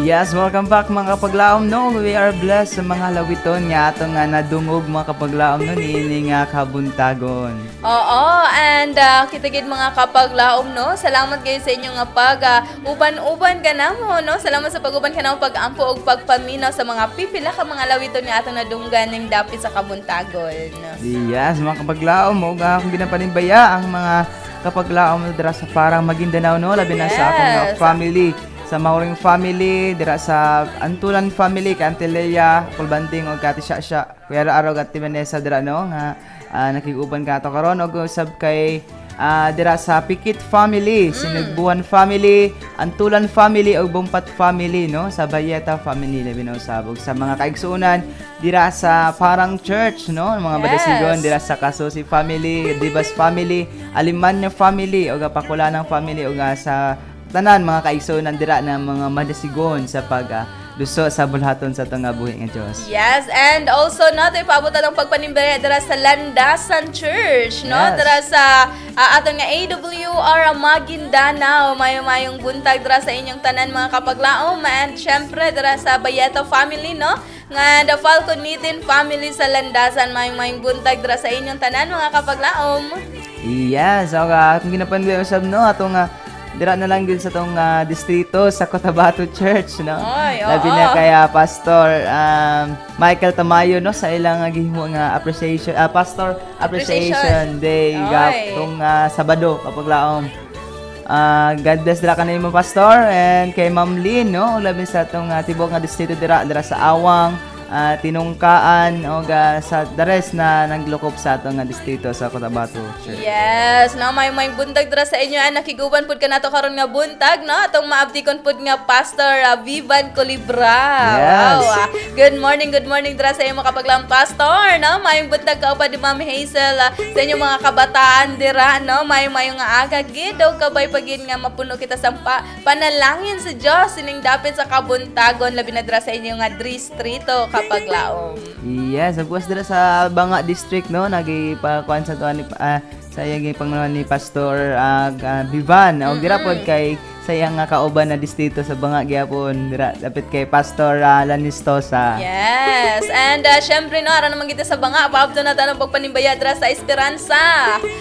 Yes, welcome back mga kapaglaom no. We are blessed sa mga lawiton nga atong nga nadungog mga kapaglaom no ini nga kabuntagon. Oo, and kita gid mga kapaglaom no. Salamat kayo sa inyo nga pag uban-uban ka namo no. Salamat sa pag-uban ka namo pag-ampo og pagpaminaw sa mga pipila ka mga lawiton nga atong nadunggan ning dapit sa kabuntagon. Yes, mga kapaglaom mo akong ginapanimbaya ang mga kapaglaom dira sa parang Maguindanao no, labi na sa akong Yes. family. Sa Mauring family, dira sa Antulan family, Cantelea, Kulbanting o Kati Siya. Kuya araw Kati Vanessa dira no nga nakiguban ka to karon og usab kay dira sa Pikit family, Sinugbuan family, Antulan family ug Bumpat family no, sa Bayeta family labi na usab. Sa mga kaigsuonan dira sa Parang Church no, mga Badasigon dira sa Kasusi family, Dibas family, Alimanyo family ug Pakulanang family ug sa tanan mga kaigsuonan dira na mga madasigon sa luso sa bulhaton sa itong buhi nga Diyos. Yes, and also no, tayo pabutan ng pagpanimbaya dira sa Landasan Church, no? Yes. Dira sa atong nga AWR Maguindanao, mayong buntag dira sa inyong tanan mga kapaglaom, and syempre dira sa Bayeta family, no? Nga the Falconitin family sa Landasan, mayong buntag dira sa inyong tanan mga kapaglaom. Yes, kung ginapanggay usab no atong dira na lang gid sa tong distrito sa Cotabato Church no. Oy, oo. Labi na kaya Pastor Michael Tamayo no sa ilang gihimo nga appreciation Pastor Appreciation Day Oy. gatong Sabado kapaglaom. God bless dira kanimo Pastor and kay Ma'am Lynn no labi sa tong tibok nga distrito dira sa Awang, Tinungkaan o sa the rest na naglukop sa atong distrito sa Cotabato Church. Yes, no, may buntag dira sa inyo, nakiguban pud ka nato karon nga buntag, no? Atong maabdikon pud nga Pastor Vivan Colibra. Yes. Wow. Good morning dira sa inyo mga kapaglang pastor, no? May buntag ka pa di Ma'am Hazel sa inyo mga kabataan dira, no? May nga aga gid daw kabay pagin nga mapuno kita sa panalangin sa Dios sining dapit sa kabuntagon labi na dira sa inyo nga distrito kapaglaom. Yes, of course dira sa Banga District no nagipakuan sa tuan ni sa iyang panguluan ni Pastor Vivan o dira pod kay sa iyang kauban na distrito sa Banga gyapon dira dapat kay Pastor Lanistosa. Yes, and syempre no, ara naman kita sa Banga, paabto na tanong pagpanimbaya dira sa Esperanza.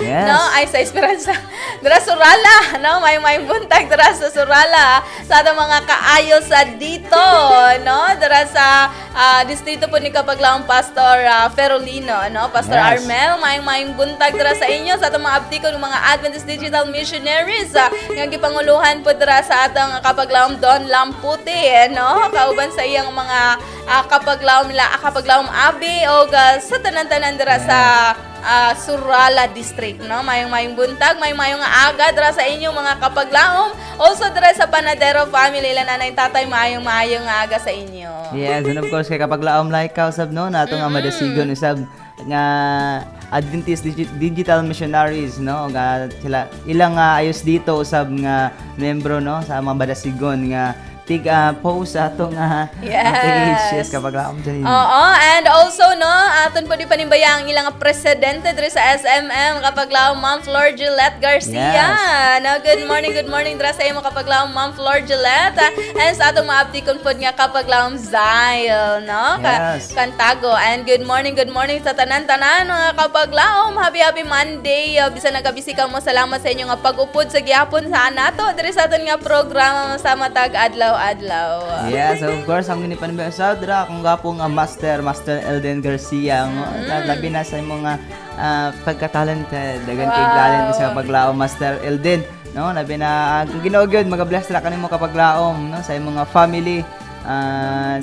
Yes. No, ay sa Esperanza. Dira Surala, no, may buntag dira sa Surala sa atong mga kaayo sa dito, no, dira sa distrito po ni kapaglaong Pastor Ferolino, no, Pastor Yes. Armel, may buntag dira sa inyo sa atong mga abdiko ng mga Adventist Digital Missionaries nga gipanguluhan po dira sa atong kapaglaom Don Lamputi, no, kauban sa iyang mga kapaglaom abi o sa tanan-tanan dira sa Surala District, no? Mayong buntag, mayong aga dira sa inyong mga kapaglaom. Also dira sa Panadero family, ilan nanay tatay, mayong aga sa inyo. Yes, and of course kay kapaglaom like usab no nato nga madasigon usab nga Adventist Digital Missionaries no nga sila ilang ayos dito usab nga membro no sa mga badasigon nga post atong page yes kapaglaom dyan. Oo, and also no, aton po di panimbaya ang ilang presidente diri sa SMM kapaglaom Ma'am Flor Gillette Garcia. Yes. No, good morning dira sa imo kapaglaom Ma'am Flor Gillette. And sa atong maabdikon pod nga kapaglaom Zyle, no? Yes. Kantago. And good morning sa tanan-tanan mga kapaglaom. Happy Monday. Bisan nagabisika mo, salamat sa inyo nga pag-upod sa gihapon sa nato diri sa aton nga programa sa matag adlaw. Yes, of course ang ginipanibay sa dira akong gapong Master Elden Garcia labi na sa mga pagka-talented dagan kay talent sa paglaom Master Elden no labi na Ginoo gyud mag-bless ra kanimo kapaglaom no sa imong mga family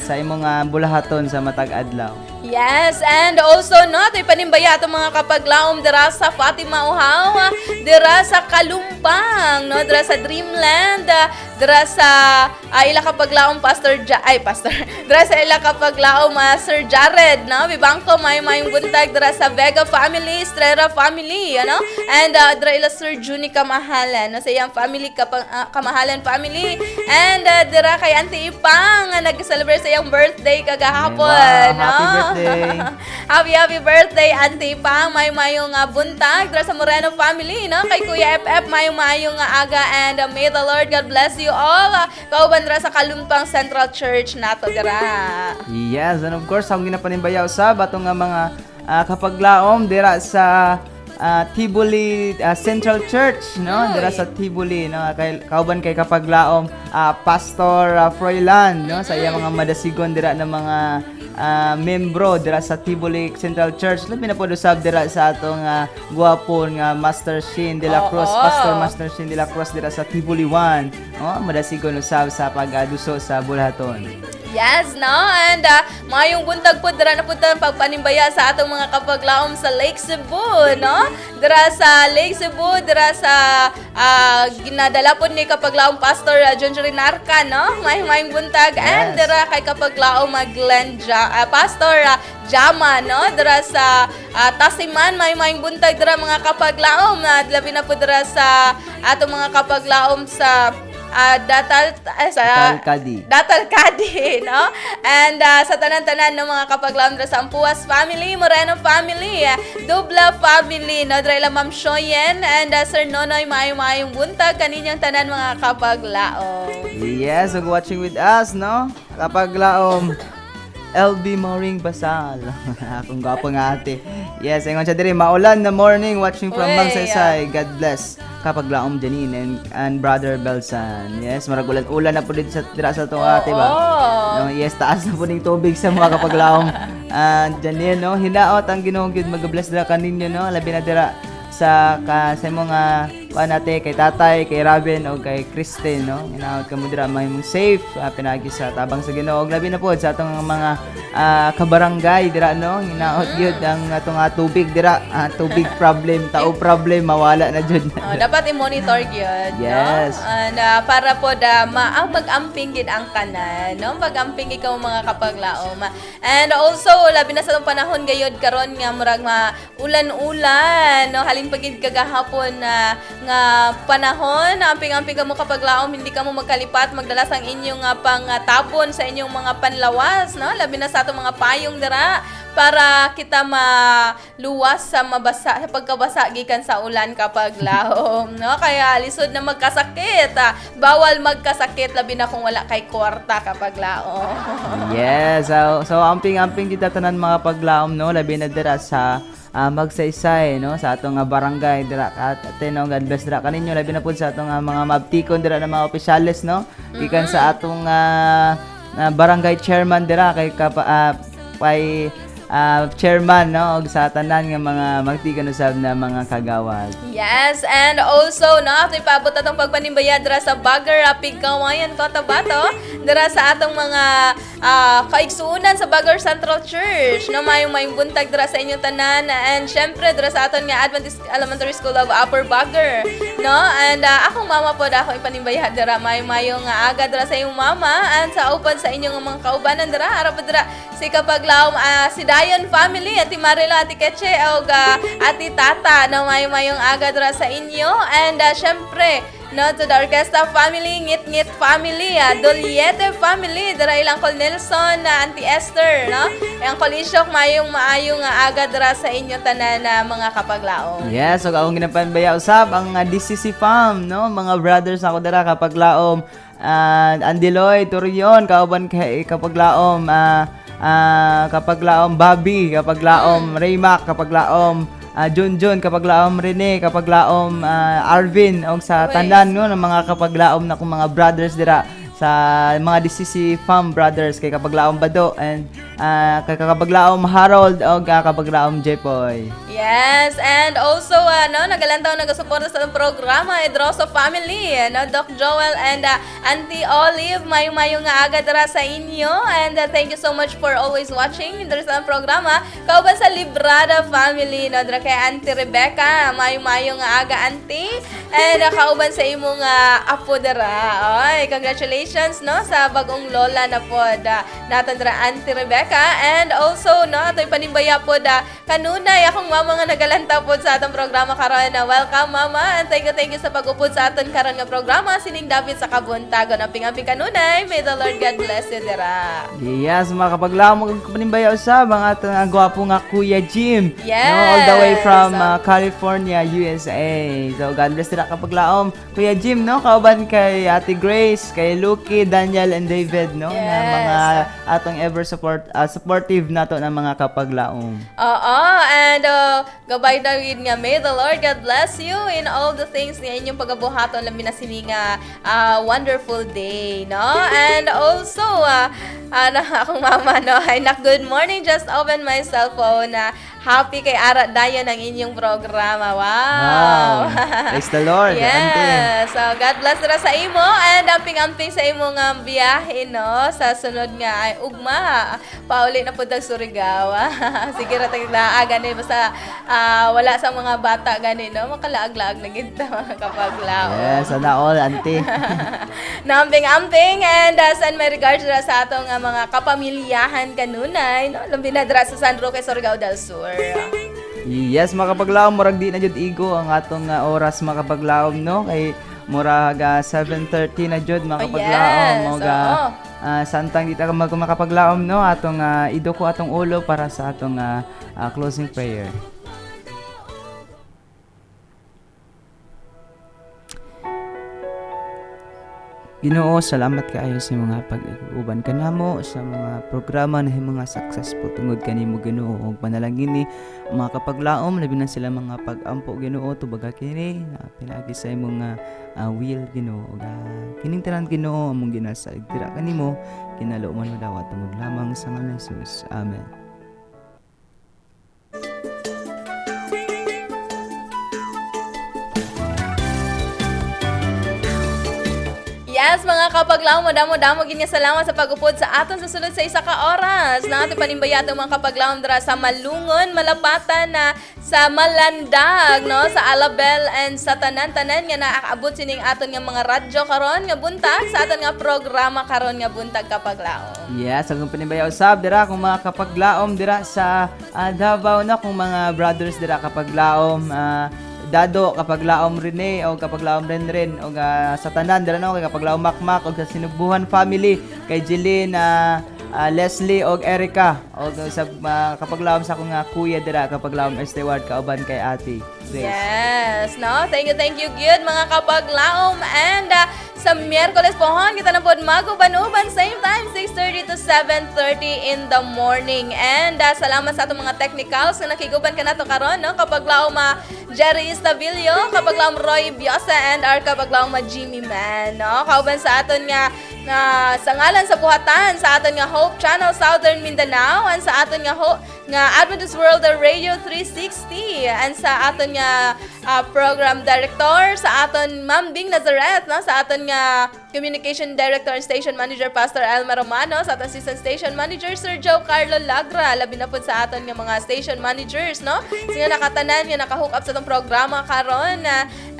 sa imong bulahaton sa matag adlaw. Yes, and also no, tayo panimbaya itong mga kapaglaom dira sa Fatima Uhaw, dira sa Kalumpang, no, dira sa Dreamland, dira sa ila kapaglaom dira sa ila kapaglaom Sir Jared, no, Bibangko, mayong buntag dira sa Vega family, Estrella family, ano, and dira ila Sir Juni Kamahalan, no, sa iyang family, Kamahalan family, and dira kay Auntie Ipang, nag-celebrate sa iyang birthday kagahapon, Wow, no. happy birthday birthday. Happy birthday, Auntie Pang. Mayong buntag. Dra sa Moreno family, no? Kay Kuya FF, mayong aga. And may the Lord God bless you all. Kauban dra sa Kalumpang Central Church nato dira. Yes, and of course, ang ginapanimbayaw sa batong nga mga kapaglaom dira sa Tibuli Central Church, no? Dira sa Tibuli, no? Kauban kay kapaglaom Pastor Froilan, no? Sa iya mga madasigon dira ng mga membro dira sa Tibuli Central Church. Labi na po usab dira sa atong guwapon nga Master Shin de la Cruz, Pastor Master Shin de la Cruz dira sa Tibuli 1. Oh, madasigon usab sa pag-aduso sa Bulaton. Yes, no? And mayong buntag po, dira na po tayo pagpanimbaya sa atong mga kapaglaom sa Lake Cebu, no? Dira sa Lake Cebu, dira sa ginadala po ni kapaglaom Pastor John Rinarca, no? Mayong buntag. Yes. And dira kay kapaglaom Pastor Jama, no? Dira sa Tasiman, mayong buntag dira mga kapaglaom. Labi na po dira sa atong mga kapaglaom sa Datal Kadi, no? And sa tanan-tanan ng mga kapaglaom dra sa Ampuas family, Moreno family, Dubla family, no? Dra ila Ma'am Shoyen and Sir Nonoy, mayong buntag kaninyang tanan mga kapaglaom. Yes, so watching with us, no? Kapaglaom LB Moring Basal. Akong gwapo nga ate. Yes, ingon siya diri maulan na morning watching from Magsaysay. God bless. Kapaglaom Janine and Brother Belsan. Yes, marag ulan na po dito sa dira sa to ate ba. No, yes, taas na po ning tubig sa mga kapaglaom. Janine, no, hinaot ang Ginoo gyud mag-bless dira kaninyo, no. Labi na dira sa mga panate kay tatay, kay Robin o kay Kristen, no. Hinaot kamo dira may safe pinagi sa tabang sa Ginoo. Labi na po sa atong mga kabarangay dira, no. Hinaot gyud ang atong tubig dira, tubig problem, tao problem mawala na jud. Dapat i-monitor gyud, yes, no? And para po ang mag-amping gid ang tanan, no. Mag-amping ikaw mga kapaglaom. And also labi na sa atong panahon gayud karon nga murag ulan-ulan, no. Halin pagid kagahapon nga panahon, amping-amping ka mo kapaglaom, hindi ka mo magkalipat, magdala sang inyong pangtapon sa inyong mga panlawas, no? Labi na sa atong mga payong dira para kita maluwas sa pagkabasa gikan sa ulan kapaglaom, no? Kaya lisod na magkasakit, bawal magkasakit labi na kung wala kay kwarta kapaglaom. Yes, so amping-amping kita tanan mga paglaom, no? Labi na dira sa Magsaysay, no, sa atong barangay dira at no, God bless dira kaninyo labi na pud sa atong mga mabtikon dira ng mga opisyales, no, gikan sa atong barangay chairman dira kay chairman, no, og sa tanan nga mga magtikan usab na mga kagawad. Yes, and also no, ato ipabot atong pagpanimbaya dira sa Bagar Pigkawayan, Cotabato, dira sa atong mga kaigsuunan sa Bagar Central Church, no, mayong buntag dira sa inyong tanan, and syempre dira sa aton nga Adventist Elementary School of Upper Bagar, no, and akong mama po ako ipanimbaya dira mayong aga dira sa iyong mama, and sa upan sa inyong mga kaubanan dira ara pa dira si kapaglaom si Dayon family, Ati Marila, Ati Keche, o Ati Tata, no, mayong aga dira sa inyo, and syempre no, to the Orquesta family, Ngit family, Doliete family, dira ilang Col Nelson, Auntie Esther, no? Ang Colishok maayong aga dira sa inyo tanan na mga kapaglaom. Yes, so akong ginapanbaya usab ang DCC fam, no, mga brothers ako dira kapaglaom, Andiloy Turion, kauban kay kapaglaom, kapaglaom Bobby, kapaglaom Raymac, kapaglaom Junjun, kapaglaom Rene, kapaglaom Arvin, og sa tanan no ng mga kapaglaom na kong mga brothers dira sa mga DCC fam brothers kay kapaglaom Bado and kay kapaglaom Harold og kapaglaom Jepoy. Yes, and also nagalantaw nagasuporta sa atong programa Edroso family, no, Doc Joel and Auntie Olive, mayong nga aga dira sa inyo, and thank you so much for always watching dira sa programa. Kauban sa Librada family, no, dira kay Auntie Rebecca, mayong nga aga auntie, and kauban sa imong apo dira. Oy, congratulations, no, sa bagong lola na pod naton dira Auntie Rebecca, and also no atoy panimbaya pod kanunay akong mama nga nagalanta po sa atong programa karon. Welcome mama, and thank you sa pag-upod sa aton karon nga programa. Sining David sa Kabuntagon, amping-amping kanunay. May the Lord God bless you dira. Yes, mga kapaglaom, magpanimbaya usab ang ating gwapo nga Kuya Jim. Yes. No, all the way from California, USA. So, God bless nila kapaglaom. Kuya Jim, no, kauban kay Ate Grace, kay Lucky, Daniel, and David, no, na Yes. mga atong ever supportive nato ng mga kapaglaom. Oo, and gabay David nga, may the Lord God bless you in all the things nga inyong pagabuhaton labi na sini nga wonderful day, no? And also, akong mama, no, ay good morning, just open my cell phone. Happy kay Ara Dayan ang inyong programa. Wow! Praise the Lord. Yes. So, God bless na sa imo and amping-amping sa imo nga biyahe, no? Sa sunod nga ay ugma. Pauli na po dag Surigao. Sige ra tayong laag gani basta wala sa mga bata gani, no? Makalaag-laag na gid ta mga kapaglaom. Yes, sana all, auntie. Namping-amping and send my regards dira sa atong mga kapamilyahan kanunay, no? Lambi na dira sa San Roque, Surigao del Sur. Yes, mga kapaglaom, murag di na jud igo ang atong oras mga kapaglaom, no? Kay murag 7:30 na jud mga kapaglaom. Yes, Mga santang dita ka mga kapaglaom, no? Atong idoko atong ulo para sa atong closing prayer. Ginoo, salamat kaayo sa mga pag-uban kanamo sa mga programa na mga successful tungod kanimo Ginoo ug panalangin ni mga kapaglaom labi na sila mga pag-ampo Ginoo tubaga kini pinagi sa imong will Ginoo ug kining tanan Ginoo among ginasalig dira kanimo kinalooman mo daw tungod lamang sa ngalan ni Jesus. Amen. Yes, mga kapaglaom, madamo-damo ginya salamat sa pag-upod sa aton sa sunod sa isa ka oras. Na ating panimbaya atong mga kapaglaom dira sa Malungon, Malapatan na sa Malandag, no, sa Alabel and sa tanan-tanan nga naaabot sining aton nga mga radyo karon nga buntag sa aton nga programa karon nga buntag kapaglaom. Yes, ang panimbaya usab dira kung mga kapaglaom dira sa Davao na kung mga brothers dira kapaglaom Dado kapaglaom Rene o kapaglaom Renren o sa tanan dira no kay kapaglaom Makmak o sa Sinubuhan family kay Jeline Leslie o Erica o sa kapaglaom sa akong kuya dira kapaglaom Esteward kauban kay Ate Grace. Yes, no? Thank you good mga kapaglaom and sa Miyerkules pohon kita na pod maguban-uban same time 6:30 to 7:30 in the morning. And salamat sa atong mga technicals na nakiguban ka nato karon, no? Kapaglaom Jerry Estabilio, kapaglaom Roy Biosa and our kapaglaom Jimmy Man, no? Kauban sa aton nga sa ngalan sa buhatan sa aton nga Hope Channel Southern Mindanao and sa aton nga Adventist World Radio 360 and sa aton nga program director sa aton Ma'am Bing Nazareth, no? Sa aton nga communication director and station manager Pastor Elmer Romano, sa aton assistant station manager Sir Joe Carlo Lagra, labi na pud sa aton nga mga station managers, no? Sino nakatanan nga naka-hook up sa atong programa karon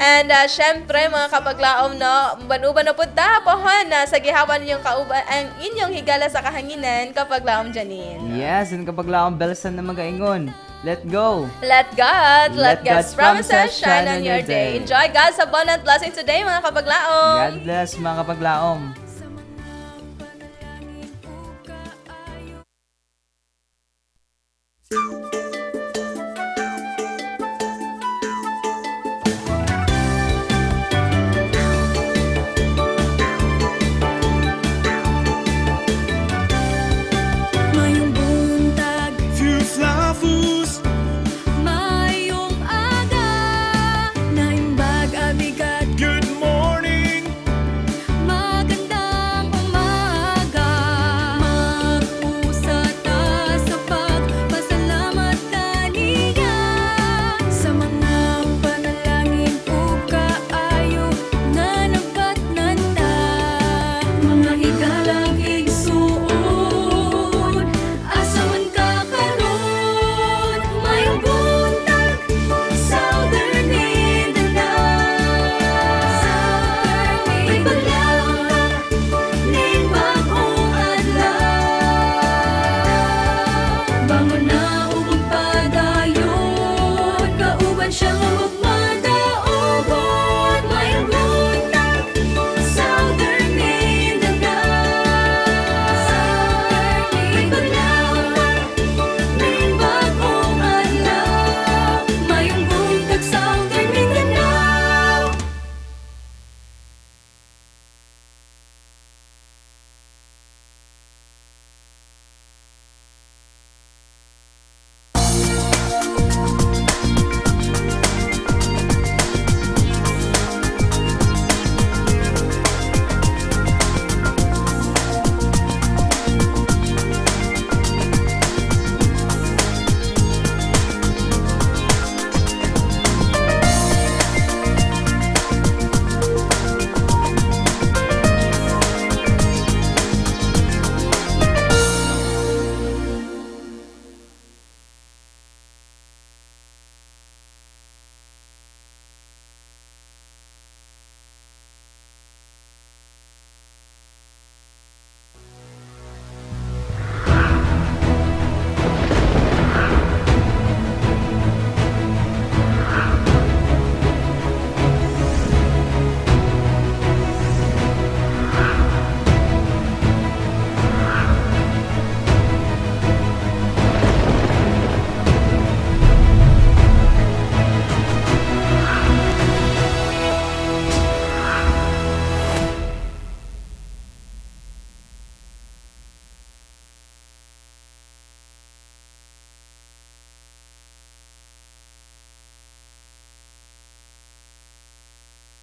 and syempre mga kapaglaom, no, banuban na pud ta pohon sa gihawan ninyong kauban ang inyong higala sa kahanginan kapaglaom Janine. Yes, and kapaglaom Belsan na magaingon. Let go. Let God's promises shine on your day. Enjoy God's abundant blessing today, mga kapaglaom. God bless mga kapaglaom.